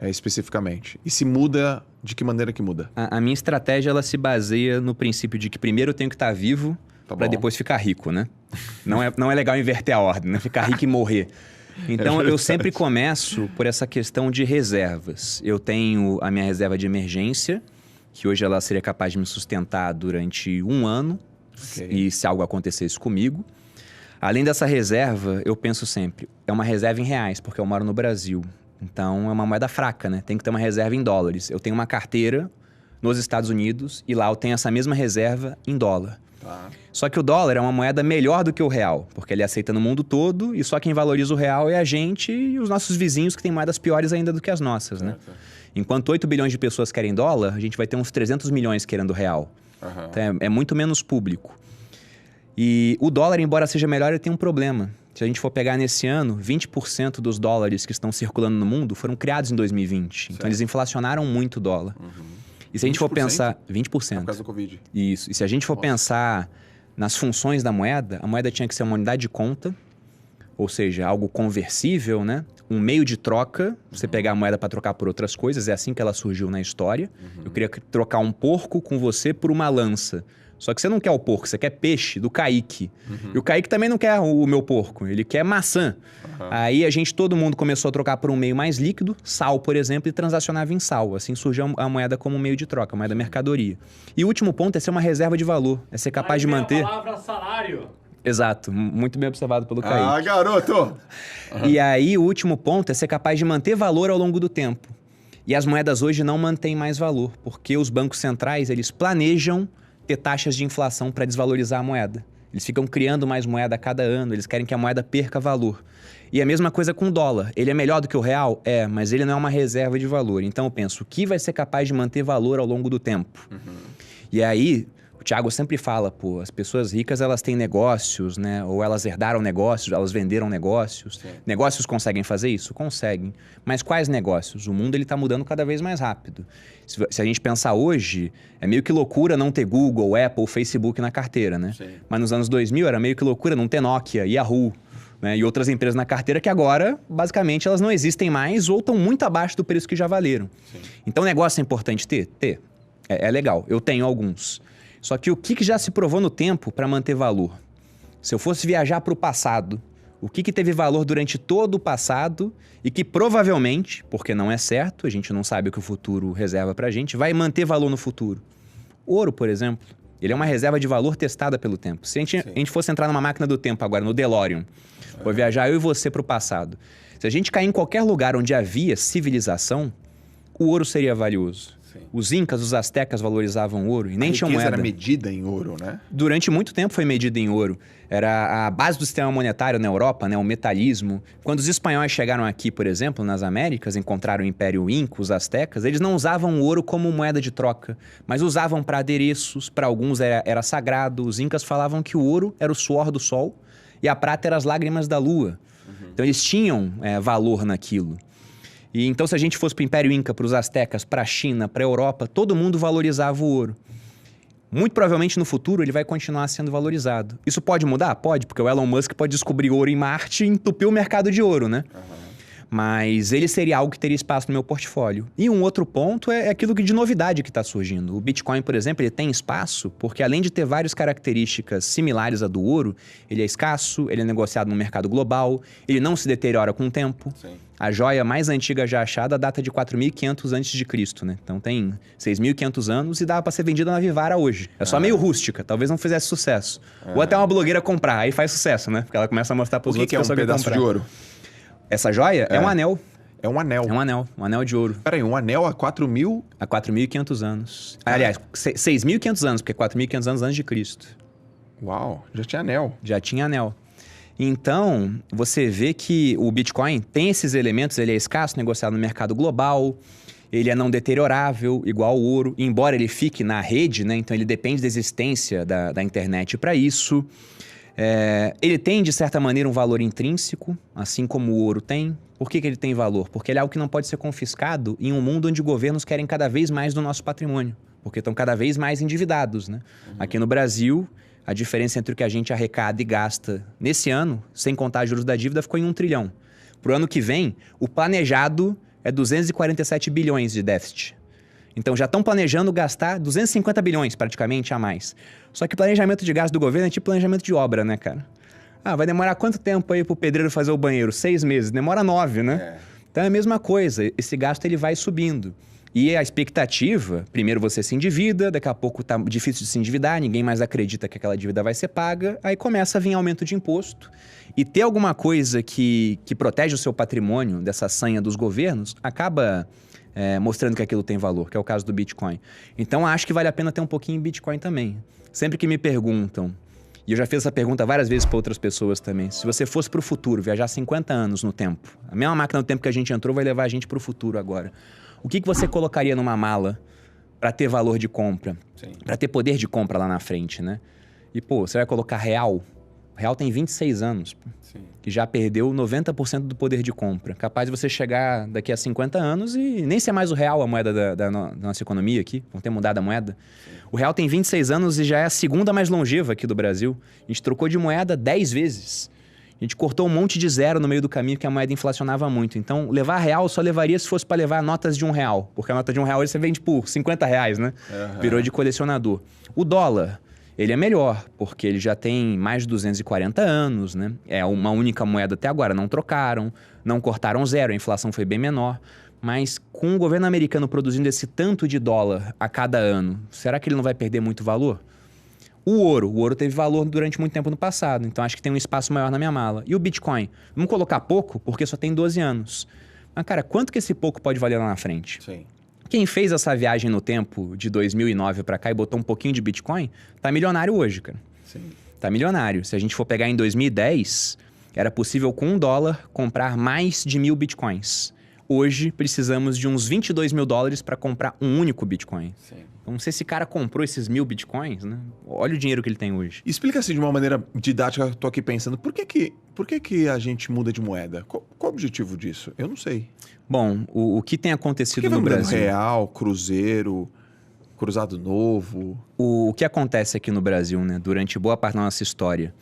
especificamente? E se muda, de que maneira que muda? A minha estratégia, ela se baseia no princípio de que primeiro eu tenho que estar vivo Tá para bom. depois ficar rico, né? Não é legal inverter a ordem, né? Ficar rico e morrer. Então, eu sempre começo por essa questão de reservas. Eu tenho a minha reserva de emergência, que hoje ela seria capaz de me sustentar durante 1 ano, Ok. e se algo acontecesse comigo. Além dessa reserva, eu penso sempre, é uma reserva em reais, porque eu moro no Brasil. Então, é uma moeda fraca, né? Tem que ter uma reserva em dólares. Eu tenho uma carteira nos Estados Unidos e lá eu tenho essa mesma reserva em dólar. Tá. Só que o dólar é uma moeda melhor do que o real, porque ele aceita no mundo todo e só quem valoriza o real é a gente e os nossos vizinhos que têm moedas piores ainda do que as nossas, né? Certo. Enquanto 8 bilhões de pessoas querem dólar, a gente vai ter uns 300 milhões querendo real. Aham. Então, é muito menos público. E o dólar, embora seja melhor, ele tem um problema. Se a gente for pegar nesse ano, 20% dos dólares que estão circulando no mundo foram criados em 2020. Então, Certo. eles inflacionaram muito o dólar. E se a gente for 20%? pensar... Por 20%. causa do Covid. Isso. E se a gente for pensar nas funções da moeda, a moeda tinha que ser uma unidade de conta, ou seja, algo conversível, né? Um meio de troca, você pegar a moeda para trocar por outras coisas, é assim que ela surgiu na história. Eu queria trocar um porco com você por uma lança. Só que você não quer o porco, você quer peixe do Kaique. E o Kaique também não quer o meu porco, ele quer maçã. Aí todo mundo começou a trocar por um meio mais líquido, sal, por exemplo, e transacionava em sal. Assim surgiu a moeda como meio de troca, a moeda mercadoria. E o último ponto é ser uma reserva de valor, é ser capaz de manter... A palavra salário. Exato, muito bem observado pelo Kaique. Ah, garoto! E aí, o último ponto é ser capaz de manter valor ao longo do tempo. E as moedas hoje não mantêm mais valor, porque os bancos centrais, eles planejam ter taxas de inflação para desvalorizar a moeda. Eles ficam criando mais moeda a cada ano, eles querem que a moeda perca valor. E a mesma coisa com o dólar. Ele é melhor do que o real? É, mas ele não é uma reserva de valor. Então eu penso, o que vai ser capaz de manter valor ao longo do tempo? E aí... O Thiago sempre fala, as pessoas ricas, elas têm negócios, né? Ou elas herdaram negócios, elas venderam negócios. Sim. Negócios conseguem fazer isso? Conseguem. Mas quais negócios? O mundo, ele tá mudando cada vez mais rápido. Se a gente pensar hoje, é meio que loucura não ter Google, Apple, Facebook na carteira, né? Sim. Mas nos anos 2000 era meio que loucura não ter Nokia, Yahoo, né? E outras empresas na carteira que agora, basicamente, elas não existem mais ou estão muito abaixo do preço que já valeram. Sim. Então, negócio é importante ter? Ter. É legal. Eu tenho alguns. Só que o que já se provou no tempo para manter valor? Se eu fosse viajar para o passado, o que teve valor durante todo o passado e que provavelmente, porque não é certo, a gente não sabe o que o futuro reserva para a gente, vai manter valor no futuro? Ouro, por exemplo, ele é uma reserva de valor testada pelo tempo. Se a gente fosse entrar numa máquina do tempo agora, no DeLorean, vou viajar eu e você para o passado. Se a gente cair em qualquer lugar onde havia civilização, o ouro seria valioso. Sim. Os incas, os astecas valorizavam ouro e nem A tinham riqueza moeda. era medida em ouro, né? Durante muito tempo foi medida em ouro. Era a base do sistema monetário na Europa, né? O metalismo. Quando os espanhóis chegaram aqui, por exemplo, nas Américas, encontraram o Império Inca, os astecas, eles não usavam o ouro como moeda de troca, mas usavam para adereços, para alguns era sagrado. Os incas falavam que o ouro era o suor do sol e a prata era as lágrimas da lua. Então eles tinham valor naquilo. E então se a gente fosse para o Império Inca, para os Aztecas, para a China, para a Europa, todo mundo valorizava o ouro. Muito provavelmente no futuro ele vai continuar sendo valorizado. Isso pode mudar? Pode, porque o Elon Musk pode descobrir ouro em Marte e entupir o mercado de ouro, né? Mas ele seria algo que teria espaço no meu portfólio. E um outro ponto é aquilo de novidade que está surgindo. O Bitcoin, por exemplo, ele tem espaço porque além de ter várias características similares à do ouro, ele é escasso, ele é negociado no mercado global, ele não se deteriora com o tempo. Sim. A joia mais antiga já achada data de 4.500 a.C., né? Então tem 6.500 anos e dá para ser vendida na Vivara hoje. É só meio rústica, talvez não fizesse sucesso. Ou até uma blogueira comprar, aí faz sucesso, né? Porque ela começa a mostrar para os outros que é um pedaço de ouro? Essa joia é um anel. É um anel. Um anel de ouro. Peraí, um anel há 4.000... Há 4.500 anos. Aliás, 6.500 anos, porque é 4.500 anos antes de Cristo. Uau, já tinha anel. Já tinha anel. Então, você vê que o Bitcoin tem esses elementos, ele é escasso, negociado no mercado global, ele é não deteriorável, igual o ouro, embora ele fique na rede, né? Então ele depende da existência da internet para isso. Ele tem, de certa maneira, um valor intrínseco, assim como o ouro tem. Por que ele tem valor? Porque ele é algo que não pode ser confiscado em um mundo onde governos querem cada vez mais do nosso patrimônio, porque estão cada vez mais endividados, né? Aqui no Brasil, a diferença entre o que a gente arrecada e gasta nesse ano, sem contar juros da dívida, ficou em 1 trilhão. Pro ano que vem, o planejado é 247 bilhões de déficit. Então já estão planejando gastar 250 bilhões praticamente a mais. Só que planejamento de gasto do governo é tipo planejamento de obra, né, cara? Vai demorar quanto tempo aí pro pedreiro fazer o banheiro? 6 meses. Demora 9, né? Então é a mesma coisa. Esse gasto ele vai subindo. E a expectativa, primeiro você se endivida, daqui a pouco tá difícil de se endividar, ninguém mais acredita que aquela dívida vai ser paga, aí começa a vir aumento de imposto. E ter alguma coisa que protege o seu patrimônio dessa sanha dos governos, acaba mostrando que aquilo tem valor, que é o caso do Bitcoin. Então acho que vale a pena ter um pouquinho em Bitcoin também. Sempre que me perguntam, e eu já fiz essa pergunta várias vezes para outras pessoas também, se você fosse para o futuro, viajar 50 anos no tempo, a mesma máquina do tempo que a gente entrou vai levar a gente para o futuro agora. O que você colocaria numa mala para ter valor de compra? Para ter poder de compra lá na frente, né? E, você vai colocar real? O real tem 26 anos, que já perdeu 90% do poder de compra. Capaz de você chegar daqui a 50 anos e nem ser mais o real a moeda da nossa economia aqui. Vão ter mudado a moeda. O real tem 26 anos e já é a segunda mais longeva aqui do Brasil. A gente trocou de moeda 10 vezes. A gente cortou um monte de zero no meio do caminho, que a moeda inflacionava muito. Então, levar real só levaria se fosse para levar notas de R$1. Porque a nota de R$1 você vende por R$50, né? Virou de colecionador. O dólar, ele é melhor, porque ele já tem mais de 240 anos, né? É uma única moeda até agora, não trocaram, não cortaram zero, a inflação foi bem menor. Mas com o governo americano produzindo esse tanto de dólar a cada ano, será que ele não vai perder muito valor? O ouro teve valor durante muito tempo no passado, então acho que tem um espaço maior na minha mala. E o Bitcoin? Vamos colocar pouco, porque só tem 12 anos. Mas, cara, quanto que esse pouco pode valer lá na frente? Quem fez essa viagem no tempo de 2009 para cá e botou um pouquinho de Bitcoin, tá milionário hoje, cara. Tá milionário. Se a gente for pegar em 2010, era possível com $1 comprar mais de 1.000 Bitcoins. Hoje, precisamos de uns 22 mil dólares para comprar um único Bitcoin. Então, se esse cara comprou esses 1.000 Bitcoins, né? Olha o dinheiro que ele tem hoje. Explica assim de uma maneira didática, eu tô aqui pensando, por que a gente muda de moeda? Qual o objetivo disso? Eu não sei. Bom, o que tem acontecido no Brasil... Real, cruzeiro, cruzado novo... O que acontece aqui no Brasil, né, durante boa parte da nossa história,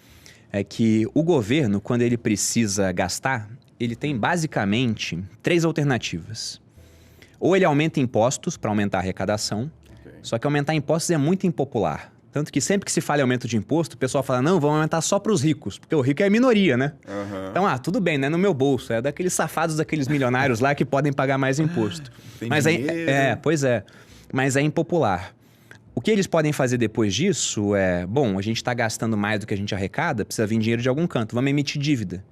é que o governo, quando ele precisa gastar, ele tem basicamente 3 alternativas. Ou ele aumenta impostos para aumentar a arrecadação, só que aumentar impostos é muito impopular. Tanto que sempre que se fala em aumento de imposto, o pessoal fala, não, vamos aumentar só para os ricos, porque o rico é a minoria, né? Então, tudo bem, não é no meu bolso, é daqueles safados, daqueles milionários lá que podem pagar mais imposto. Mas pois é, mas é impopular. O que eles podem fazer depois disso é, a gente está gastando mais do que a gente arrecada, precisa vir dinheiro de algum canto, vamos emitir dívida.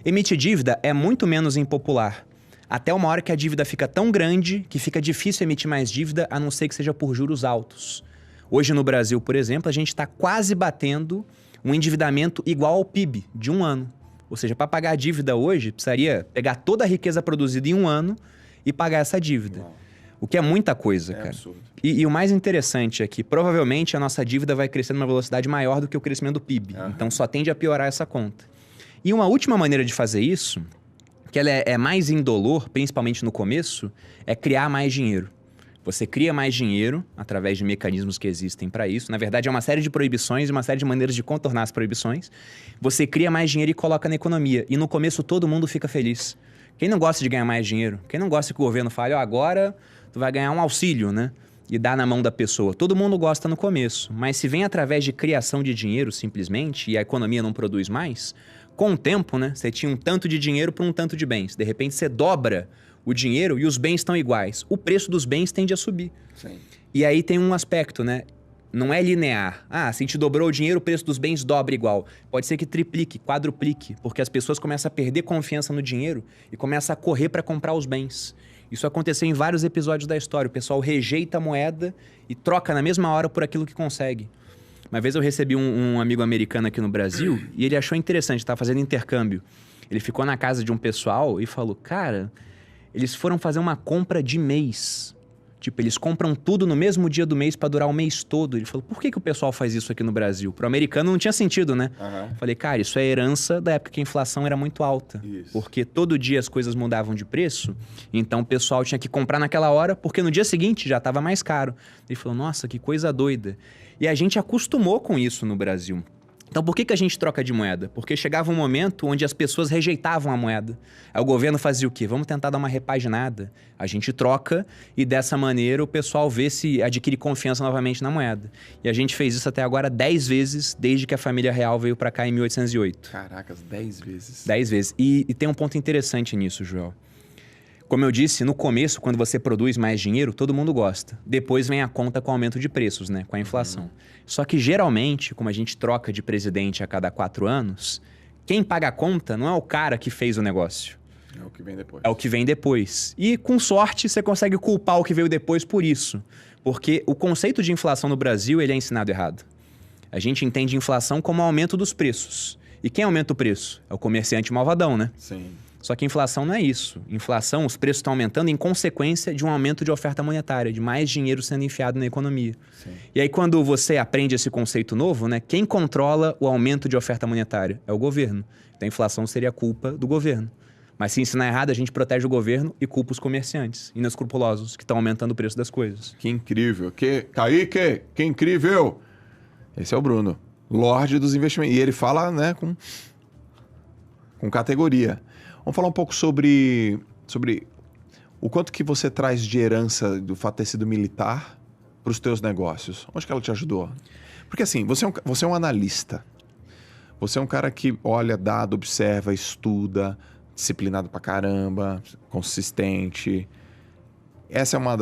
Emitir dívida é muito menos impopular. Até uma hora que a dívida fica tão grande que fica difícil emitir mais dívida, a não ser que seja por juros altos. Hoje no Brasil, por exemplo, a gente está quase batendo um endividamento igual ao PIB de um ano. Ou seja, para pagar a dívida hoje, precisaria pegar toda a riqueza produzida em um ano e pagar essa dívida. O que é muita coisa, cara. Absurdo. E o mais interessante é que provavelmente a nossa dívida vai crescer numa velocidade maior do que o crescimento do PIB. Então só tende a piorar essa conta. E uma última maneira de fazer isso, que ela é mais indolor, principalmente no começo, é criar mais dinheiro. Você cria mais dinheiro através de mecanismos que existem para isso. Na verdade, é uma série de proibições e uma série de maneiras de contornar as proibições. Você cria mais dinheiro e coloca na economia. E no começo todo mundo fica feliz. Quem não gosta de ganhar mais dinheiro? Quem não gosta que o governo fale, agora tu vai ganhar um auxílio, né? E dá na mão da pessoa. Todo mundo gosta no começo. Mas se vem através de criação de dinheiro, simplesmente, e a economia não produz mais, com o tempo, né? Você tinha um tanto de dinheiro para um tanto de bens. De repente, você dobra o dinheiro e os bens estão iguais. O preço dos bens tende a subir. Sim. E aí tem um aspecto, né? Não é linear. Se a gente dobrou o dinheiro, o preço dos bens dobra igual. Pode ser que triplique, quadruplique, porque as pessoas começam a perder confiança no dinheiro e começam a correr para comprar os bens. Isso aconteceu em vários episódios da história. O pessoal rejeita a moeda e troca na mesma hora por aquilo que consegue. Uma vez eu recebi um amigo americano aqui no Brasil e ele achou interessante, estava fazendo intercâmbio. Ele ficou na casa de um pessoal e falou, cara, eles foram fazer uma compra de mês. Tipo, eles compram tudo no mesmo dia do mês para durar o mês todo. Ele falou, por que o pessoal faz isso aqui no Brasil? Pro americano não tinha sentido, né? Uhum. Falei, cara, isso é herança da época que a inflação era muito alta. Isso. Porque todo dia as coisas mudavam de preço, então o pessoal tinha que comprar naquela hora, porque no dia seguinte já estava mais caro. Ele falou, nossa, que coisa doida. E a gente acostumou com isso no Brasil. Então, por que a gente troca de moeda? Porque chegava um momento onde as pessoas rejeitavam a moeda. Aí o governo fazia o quê? Vamos tentar dar uma repaginada. A gente troca e dessa maneira o pessoal vê se adquire confiança novamente na moeda. E a gente fez isso até agora 10 vezes, desde que a família real veio para cá em 1808. Caracas, 10 vezes. 10 vezes. E tem um ponto interessante nisso, Joel. Como eu disse, no começo, quando você produz mais dinheiro, todo mundo gosta. Depois vem a conta com o aumento de preços, né? Com a inflação. Só que, geralmente, como a gente troca de presidente a cada 4 anos, quem paga a conta não é o cara que fez o negócio. É o que vem depois. É o que vem depois. E, com sorte, você consegue culpar o que veio depois por isso. Porque o conceito de inflação no Brasil, ele é ensinado errado. A gente entende inflação como aumento dos preços. E quem aumenta o preço? É o comerciante malvadão, né? Sim. Só que inflação não é isso. Inflação, os preços estão aumentando em consequência de um aumento de oferta monetária, de mais dinheiro sendo enfiado na economia. Sim. E aí, quando você aprende esse conceito novo, né, quem controla o aumento de oferta monetária? É o governo. Então, a inflação seria culpa do governo. Mas se ensinar errado, a gente protege o governo e culpa os comerciantes inescrupulosos que estão aumentando o preço das coisas. Que incrível. Kaique, que incrível. Esse é o Bruno, Lorde dos investimentos. E ele fala, né, com categoria. Vamos falar um pouco sobre o quanto que você traz de herança do fato de ter sido militar para os teus negócios. Onde que ela te ajudou? Porque assim, você é um analista. Você é um cara que olha dado, observa, estuda, disciplinado pra caramba, consistente. Essa é uma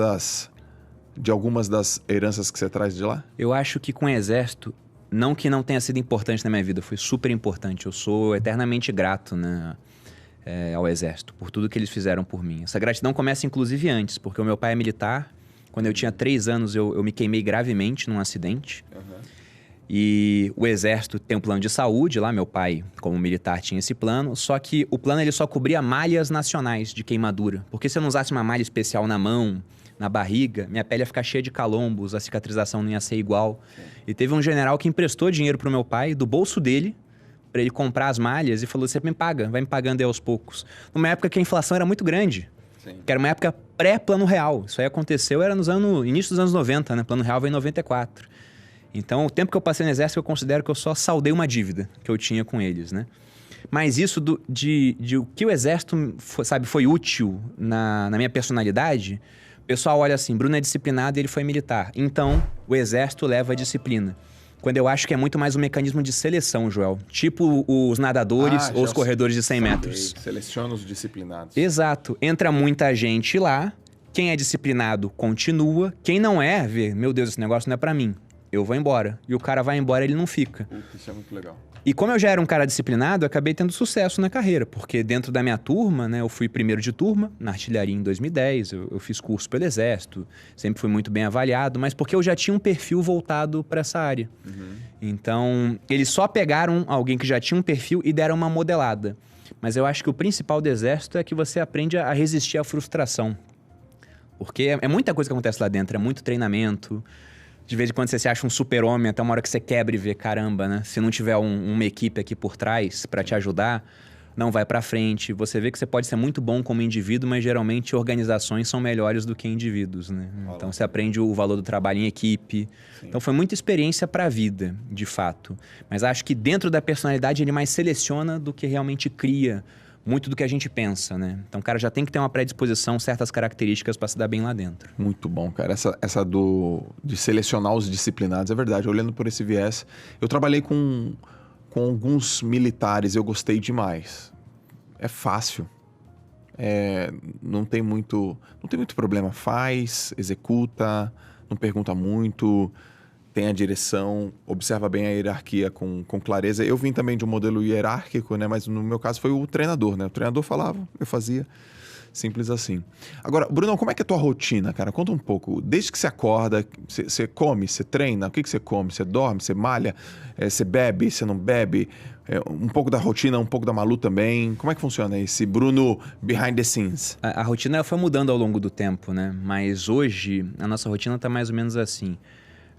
de algumas das heranças que você traz de lá? Eu acho que com o Exército, não que não tenha sido importante na minha vida, foi super importante. Eu sou eternamente grato, né? Ao Exército, por tudo que eles fizeram por mim. Essa gratidão começa inclusive antes, porque o meu pai é militar. Quando eu tinha 3 anos, eu me queimei gravemente num acidente. Uhum. E o Exército tem um plano de saúde lá, meu pai, como militar, tinha esse plano. Só que o plano ele só cobria malhas nacionais de queimadura. Porque se eu não usasse uma malha especial na mão, na barriga, minha pele ia ficar cheia de calombos, a cicatrização não ia ser igual. Sim. E teve um general que emprestou dinheiro pro meu pai, do bolso dele, para ele comprar as malhas e falou, você me paga, vai me pagando aí aos poucos. Numa época que a inflação era muito grande, Sim. que era uma época pré-Plano Real. Isso aí aconteceu, era início dos anos 90, né? Plano Real veio em 94. Então, o tempo que eu passei no Exército, eu considero que eu só saldei uma dívida que eu tinha com eles, né? Mas isso de o que o Exército, foi útil na minha personalidade, o pessoal olha assim, Bruno é disciplinado e ele foi militar. Então, o Exército leva a disciplina. Quando eu acho que é muito mais um mecanismo de seleção, Joel. Tipo os nadadores ou os corredores de 100 metros. Seleciona os disciplinados. Exato. Entra muita gente lá. Quem é disciplinado continua. Quem não é, vê, meu Deus, esse negócio não é pra mim. Eu vou embora. E o cara vai embora, ele não fica. Isso é muito legal. E como eu já era um cara disciplinado, eu acabei tendo sucesso na carreira. Porque dentro da minha turma, né, eu fui primeiro de turma, na artilharia em 2010. Eu fiz curso pelo Exército. Sempre fui muito bem avaliado. Mas porque eu já tinha um perfil voltado para essa área. Uhum. Então, eles só pegaram alguém que já tinha um perfil e deram uma modelada. Mas eu acho que o principal do Exército é que você aprende a resistir à frustração. Porque é muita coisa que acontece lá dentro. É muito treinamento. De vez em quando você se acha um super-homem, até uma hora que você quebra e vê, caramba, né? Se não tiver uma equipe aqui por trás para te ajudar, não vai para frente. Você vê que você pode ser muito bom como indivíduo, mas geralmente organizações são melhores do que indivíduos, né? Então você aprende o valor do trabalho em equipe. Sim. Então foi muita experiência para a vida, de fato. Mas acho que dentro da personalidade ele mais seleciona do que realmente cria muito do que a gente pensa, né? Então o cara já tem que ter uma predisposição, certas características para se dar bem lá dentro. Muito bom, cara. Essa de selecionar os disciplinados é verdade. Olhando por esse viés, eu trabalhei com alguns militares, eu gostei demais. É fácil. Não tem muito problema. Faz, executa, não pergunta muito, tem a direção, observa bem a hierarquia com clareza. Eu vim também de um modelo hierárquico, né? Mas no meu caso foi o treinador, né? O treinador falava, eu fazia. Simples assim. Agora, Bruno, como é que é a tua rotina, cara? Conta um pouco. Desde que você acorda, você come, você treina? O que você come? Você dorme, você malha? Você bebe, você não bebe? Um pouco da rotina, um pouco da Malu também. Como é que funciona esse Bruno behind the scenes? A rotina foi mudando ao longo do tempo, né? Mas hoje, a nossa rotina tá mais ou menos assim.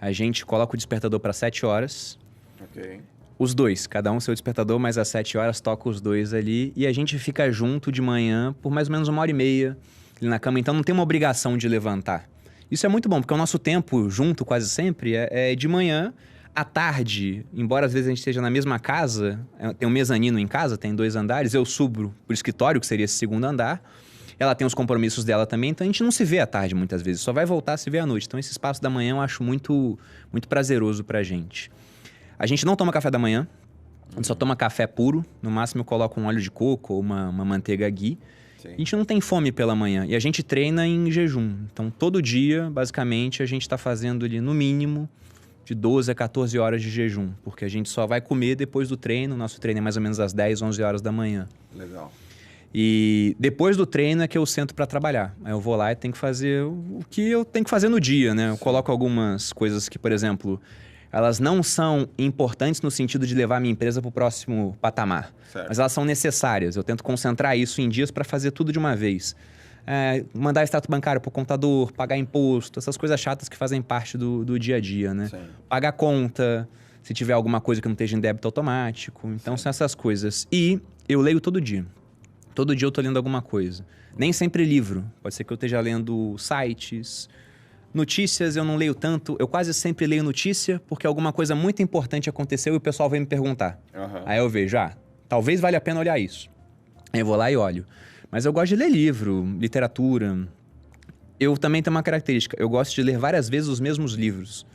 A gente coloca o despertador para 7 horas. Ok. Os dois, cada um seu despertador, mas às 7 horas toca os dois ali. E a gente fica junto de manhã por mais ou menos 1h30 ali na cama. Então não tem uma obrigação de levantar. Isso é muito bom, porque o nosso tempo junto quase sempre é de manhã. À tarde, embora às vezes a gente esteja na mesma casa, tem um mezanino em casa, tem 2 andares, eu subo pro escritório, que seria esse segundo andar. Ela tem os compromissos dela também, então a gente não se vê à tarde muitas vezes, só vai voltar a se ver à noite. Então esse espaço da manhã eu acho muito, muito prazeroso pra gente. A gente não toma café da manhã, a gente só toma café puro. No máximo eu coloco um óleo de coco ou uma manteiga ghee. Sim. A gente não tem fome pela manhã e a gente treina em jejum. Então todo dia, basicamente, a gente tá fazendo ali no mínimo de 12 a 14 horas de jejum. Porque a gente só vai comer depois do treino. Nosso treino é mais ou menos às 10, 11 horas da manhã. Legal. E depois do treino é que eu sento para trabalhar. Aí eu vou lá e tenho que fazer o que eu tenho que fazer no dia, né? Eu coloco algumas coisas que, por exemplo, elas não são importantes no sentido de levar a minha empresa para o próximo patamar. Certo. Mas elas são necessárias. Eu tento concentrar isso em dias para fazer tudo de uma vez. Mandar extrato bancário para o contador, pagar imposto, essas coisas chatas que fazem parte do dia a dia, né? Sim. Pagar conta, se tiver alguma coisa que não esteja em débito automático. Então, são essas coisas. E eu leio todo dia. Todo dia eu tô lendo alguma coisa. Nem sempre livro. Pode ser que eu esteja lendo sites. Notícias eu não leio tanto. Eu quase sempre leio notícia porque alguma coisa muito importante aconteceu e o pessoal vem me perguntar. Uhum. Aí eu vejo, talvez valha a pena olhar isso. Aí eu vou lá e olho. Mas eu gosto de ler livro, literatura. Eu também tenho uma característica. Eu gosto de ler várias vezes os mesmos livros.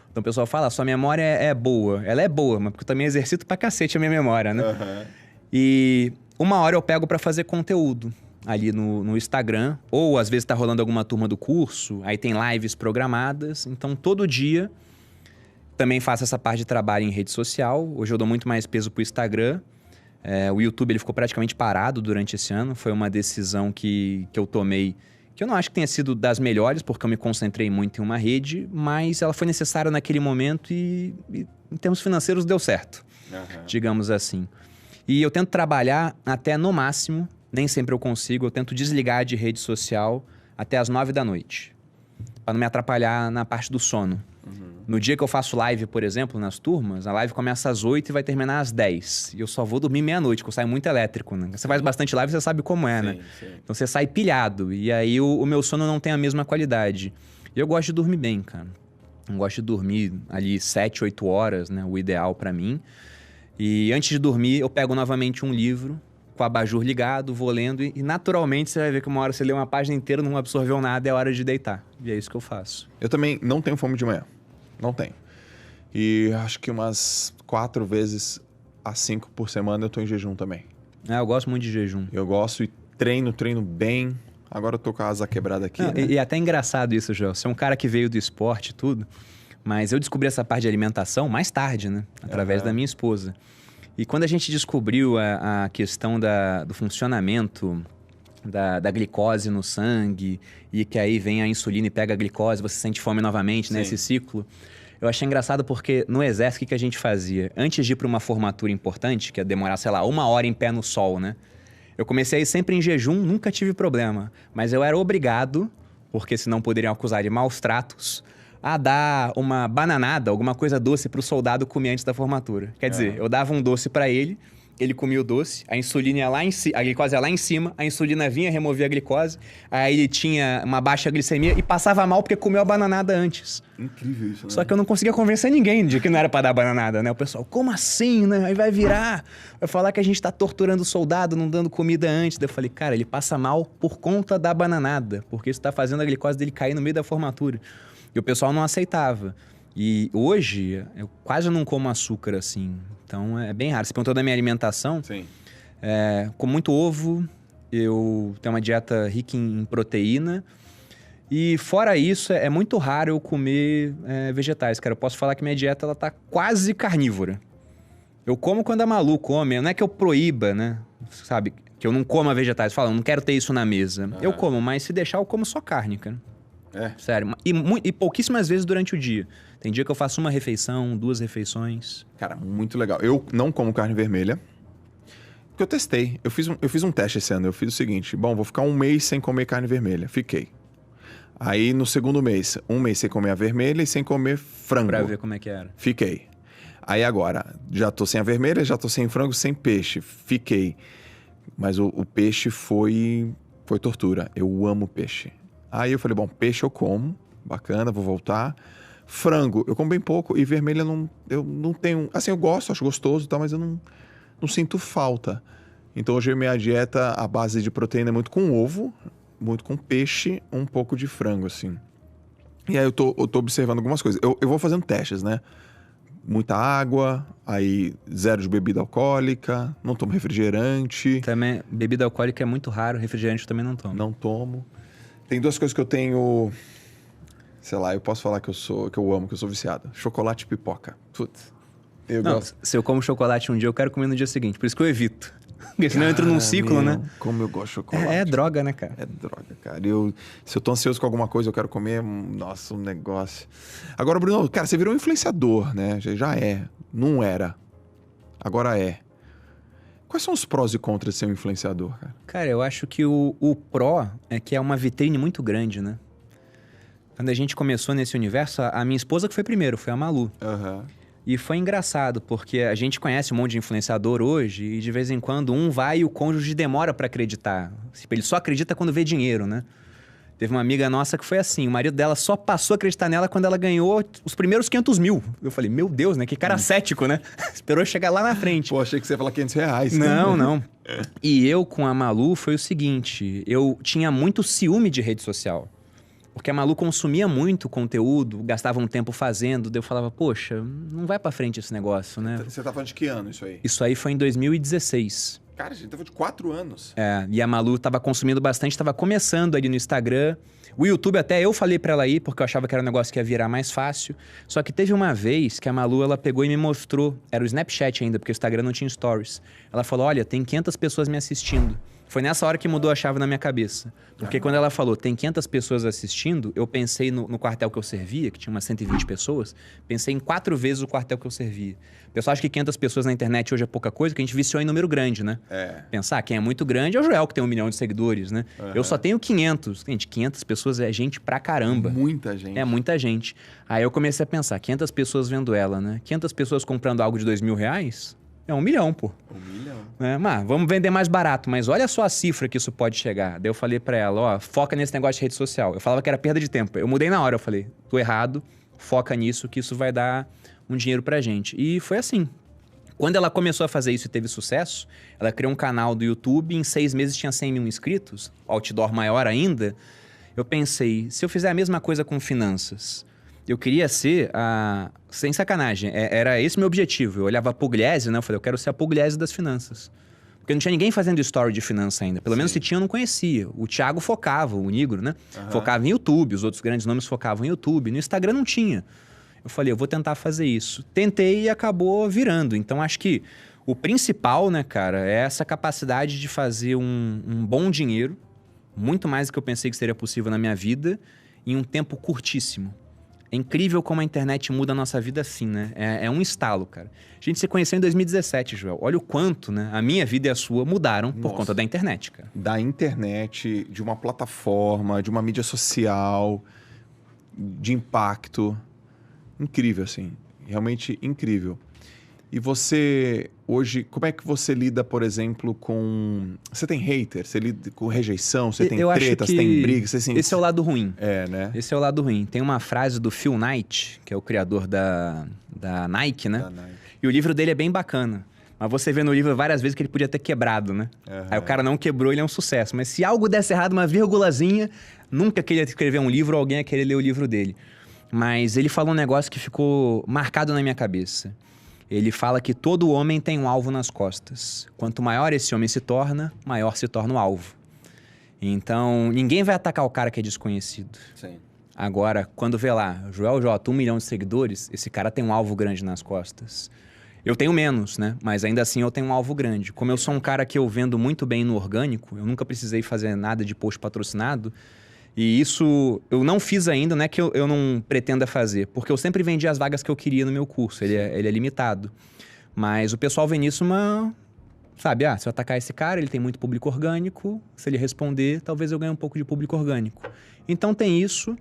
Então o pessoal fala, sua memória é boa. Ela é boa, mas porque eu também exercito pra cacete a minha memória, né? Uhum. E 1 hora eu pego para fazer conteúdo ali no Instagram. Ou às vezes tá rolando alguma turma do curso, aí tem lives programadas. Então todo dia também faço essa parte de trabalho em rede social. Hoje eu dou muito mais peso pro Instagram. O YouTube ele ficou praticamente parado durante esse ano. Foi uma decisão que eu tomei, que eu não acho que tenha sido das melhores, porque eu me concentrei muito em uma rede, mas ela foi necessária naquele momento e em termos financeiros deu certo, digamos assim. E eu tento trabalhar até no máximo, nem sempre eu consigo, eu tento desligar de rede social até as 9 da noite, para não me atrapalhar na parte do sono. Uhum. No dia que eu faço live, por exemplo, nas turmas, a live começa às 8 e vai terminar às 10. E eu só vou dormir meia-noite, porque eu saio muito elétrico, né? Você faz bastante live, você sabe como é, né? Sim. Então você sai pilhado, e aí o meu sono não tem a mesma qualidade. E eu gosto de dormir bem, cara. Eu gosto de dormir ali 7, 8 horas, né? O ideal para mim. E antes de dormir, eu pego novamente um livro, com o abajur ligado, vou lendo e naturalmente você vai ver que uma hora você lê uma página inteira, não absorveu nada, é hora de deitar. E é isso que eu faço. Eu também não tenho fome de manhã. Não tenho. E acho que umas 4 vezes a 5 por semana eu tô em jejum também. Eu gosto muito de jejum. Eu gosto e treino bem. Agora eu tô com a asa quebrada aqui, né? E é até engraçado isso, João. Você é um cara que veio do esporte e tudo, mas eu descobri essa parte de alimentação mais tarde, né? Através da minha esposa. E quando a gente descobriu a questão do funcionamento da glicose no sangue, e que aí vem a insulina e pega a glicose, você sente fome novamente, né? Esse ciclo. Eu achei engraçado porque no exército, o que a gente fazia? Antes de ir para uma formatura importante, que ia demorar, sei lá, 1 hora em pé no sol, né? Eu comecei a ir sempre em jejum, nunca tive problema. Mas eu era obrigado, porque senão poderiam acusar de maus tratos, a dar uma bananada, alguma coisa doce pro soldado comer antes da formatura. Quer dizer, eu dava um doce pra ele comia o doce, a insulina ia lá em cima, a glicose ia lá em cima, a insulina vinha, removia a glicose, aí ele tinha uma baixa glicemia e passava mal porque comeu a bananada antes. Incrível isso, né? Só que eu não conseguia convencer ninguém de que não era pra dar bananada, né? O pessoal, como assim, né? Aí vai virar, vai falar que a gente tá torturando o soldado, não dando comida antes. Daí eu falei, cara, ele passa mal por conta da bananada, porque isso tá fazendo a glicose dele cair no meio da formatura. E o pessoal não aceitava. E hoje, eu quase não como açúcar, assim. Então, é bem raro. Você perguntou da minha alimentação. Sim. Como muito ovo, eu tenho uma dieta rica em proteína. E fora isso, é muito raro eu comer vegetais, cara. Eu posso falar que minha dieta, ela tá quase carnívora. Eu como quando a Malu come. Não é que eu proíba, né? Sabe? Que eu não coma vegetais. Fala, não quero ter isso na mesa. Eu como, mas se deixar, eu como só carne, cara. Sério. E pouquíssimas vezes durante o dia. Tem dia que eu faço uma refeição, 2 refeições. Cara, muito legal. Eu não como carne vermelha. Porque eu testei. Eu fiz um teste esse ano. Eu fiz o seguinte. Bom, vou ficar um mês sem comer carne vermelha. Fiquei. Aí, no segundo mês, um mês sem comer a vermelha e sem comer frango. Pra ver como é que era. Fiquei. Aí agora, já tô sem a vermelha, já tô sem frango, sem peixe. Fiquei. Mas o peixe foi tortura. Eu amo peixe. Aí eu falei, bom, peixe eu como. Bacana, vou voltar. Frango, eu como bem pouco. E vermelha eu não tenho... Assim, eu gosto, acho gostoso e tal, mas eu não sinto falta. Então hoje a minha dieta, a base de proteína é muito com ovo, muito com peixe, um pouco de frango, assim. E aí eu tô observando algumas coisas. Eu vou fazendo testes, né? Muita água, aí 0 de bebida alcoólica, não tomo refrigerante. Também, bebida alcoólica é muito raro, refrigerante eu também não tomo. Não tomo. Tem 2 coisas que eu tenho... Sei lá, eu posso falar que eu amo, que eu sou viciado. Chocolate e pipoca. Putz, eu gosto. Se eu como chocolate um dia, eu quero comer no dia seguinte. Por isso que eu evito. Porque senão eu entro num ciclo, né? Como eu gosto de chocolate. É droga, né, cara? É droga, cara. Se eu tô ansioso com alguma coisa, eu quero comer, nossa, um negócio. Agora, Bruno, cara, você virou um influenciador, né? Já é. Não era. Agora é. Quais são os prós e contras de ser um influenciador, cara? Cara, eu acho que o pró é que é uma vitrine muito grande, né? Quando a gente começou nesse universo, a minha esposa que foi primeiro, foi a Malu. E foi engraçado, porque a gente conhece um monte de influenciador hoje e de vez em quando um vai e o cônjuge demora pra acreditar. Ele só acredita quando vê dinheiro, né? Teve uma amiga nossa que foi assim, o marido dela só passou a acreditar nela quando ela ganhou os primeiros 500 mil. Eu falei, meu Deus, né? Que cara cético, né? Esperou chegar lá na frente. Pô, achei que você ia falar R$500. Não. E eu com a Malu foi o seguinte, eu tinha muito ciúme de rede social. Porque a Malu consumia muito conteúdo, gastava um tempo fazendo, daí eu falava, poxa, não vai pra frente esse negócio, né? Você tá falando de que ano isso aí? Isso aí foi em 2016. Cara, a gente tava de 4 anos. E a Malu tava consumindo bastante, tava começando ali no Instagram. O YouTube até eu falei pra ela ir, porque eu achava que era um negócio que ia virar mais fácil. Só que teve uma vez que a Malu, ela pegou e me mostrou, era o Snapchat ainda, porque o Instagram não tinha stories. Ela falou, olha, tem 500 pessoas me assistindo. Foi nessa hora que mudou a chave na minha cabeça. Porque quando ela falou, tem 500 pessoas assistindo, eu pensei no quartel que eu servia, que tinha umas 120 pessoas, pensei em 4 vezes o quartel que eu servia. O pessoal acha que 500 pessoas na internet hoje é pouca coisa, que a gente viciou em número grande, né? Pensar, quem é muito grande é o Joel, que tem 1 milhão de seguidores, né? Eu só tenho 500. Gente, 500 pessoas é gente pra caramba. Muita gente. É muita gente. Aí eu comecei a pensar, 500 pessoas vendo ela, né? 500 pessoas comprando algo de R$2.000... É 1 milhão, pô. 1 milhão. Mas vamos vender mais barato, mas olha só a cifra que isso pode chegar. Daí eu falei pra ela, ó, foca nesse negócio de rede social. Eu falava que era perda de tempo. Eu mudei na hora, eu falei, tô errado, foca nisso que isso vai dar um dinheiro pra gente. E foi assim. Quando ela começou a fazer isso e teve sucesso, ela criou um canal do YouTube, em 6 meses tinha 100 mil inscritos, outdoor maior ainda. Eu pensei, se eu fizer a mesma coisa com finanças... Eu queria ser sem sacanagem, era esse meu objetivo. Eu olhava a Pugliese, né? Eu falei, eu quero ser a Pugliese das finanças. Porque não tinha ninguém fazendo story de finança ainda. Pelo menos se tinha, eu não conhecia. O Thiago focava, o Nigro, né? Focava em YouTube, os outros grandes nomes focavam em YouTube. No Instagram não tinha. Eu falei, eu vou tentar fazer isso. Tentei e acabou virando. Então, acho que o principal, né, cara, é essa capacidade de fazer um bom dinheiro, muito mais do que eu pensei que seria possível na minha vida, em um tempo curtíssimo. É incrível como a internet muda a nossa vida assim, né? É um estalo, cara. A gente se conheceu em 2017, Joel. Olha o quanto, né? A minha vida e a sua mudaram por conta da internet, cara. Da internet, de uma plataforma, de uma mídia social. de impacto. Incrível, assim. Realmente incrível. E você, hoje, como é que você lida, por exemplo, com... Você tem hater? Você lida com rejeição? Você tem tretas, tem brigas? Você esse é o lado ruim. É, né? Esse é o lado ruim. Tem uma frase do Phil Knight, que é o criador da Nike, né? Da Nike. E o livro dele é bem bacana. Mas você vê no livro várias vezes que ele podia ter quebrado, né? Uhum. Aí o cara não quebrou, ele é um sucesso. Mas se algo desse errado, uma vírgulazinha, nunca queria escrever um livro ou alguém ia querer ler o livro dele. Mas ele falou um negócio que ficou marcado na minha cabeça. Ele fala que todo homem tem um alvo nas costas. Quanto maior esse homem se torna, maior se torna o alvo. Então, ninguém vai atacar o cara que é desconhecido. Sim. Agora, quando vê lá, Joel J, 1 milhão de seguidores, esse cara tem um alvo grande nas costas. Eu tenho menos, né? Mas ainda assim eu tenho um alvo grande. Como eu sou um cara que eu vendo muito bem no orgânico, eu nunca precisei fazer nada de post patrocinado. E isso eu não fiz ainda, não é que eu não pretenda fazer. Porque eu sempre vendi as vagas que eu queria no meu curso. Ele é limitado. Mas o pessoal vê nisso sabe, se eu atacar esse cara, ele tem muito público orgânico. Se ele responder, talvez eu ganhe um pouco de público orgânico. Então tem isso.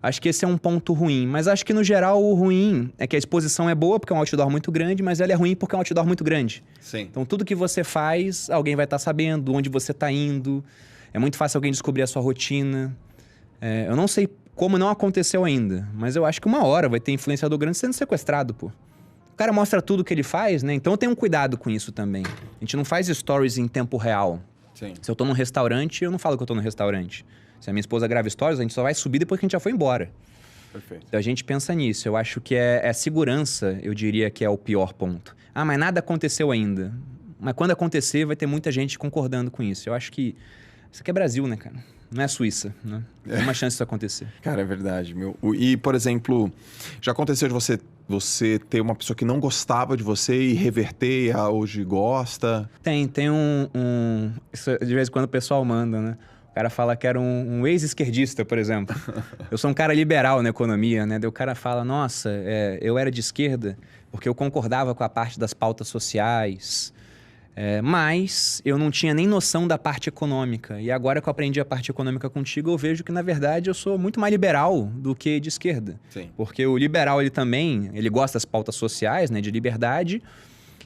Acho que esse é um ponto ruim. Mas acho que, no geral, o ruim é que a exposição é boa, porque é um outdoor muito grande, mas ela é ruim porque é um outdoor muito grande. Sim. Então, tudo que você faz, alguém vai estar sabendo, onde você está indo. É muito fácil alguém descobrir a sua rotina. Eu não sei como não aconteceu ainda, mas eu acho que uma hora vai ter influenciador grande sendo sequestrado, pô. O cara mostra tudo que ele faz, né? Então, eu tenho um cuidado com isso também. A gente não faz stories em tempo real. Sim. Se eu tô num restaurante, eu não falo que eu tô no restaurante. Se a minha esposa grava stories, a gente só vai subir depois que a gente já foi embora. Perfeito. Então a gente pensa nisso. Eu acho que é segurança, eu diria que é o pior ponto. Mas nada aconteceu ainda. Mas quando acontecer, vai ter muita gente concordando com isso. Eu acho que isso aqui é Brasil, né, cara? Não é Suíça, né? Tem uma chance disso acontecer. Cara, é verdade, meu. E, por exemplo, já aconteceu de você ter uma pessoa que não gostava de você e reverter e hoje gosta? Tem isso de vez em quando o pessoal manda, né? O cara fala que era um ex-esquerdista, por exemplo. Eu sou um cara liberal na economia, né? Daí o cara fala, nossa, eu era de esquerda porque eu concordava com a parte das pautas sociais, mas eu não tinha nem noção da parte econômica. E agora que eu aprendi a parte econômica contigo, eu vejo que, na verdade, eu sou muito mais liberal do que de esquerda. Sim. Porque o liberal, ele gosta das pautas sociais, né? De liberdade.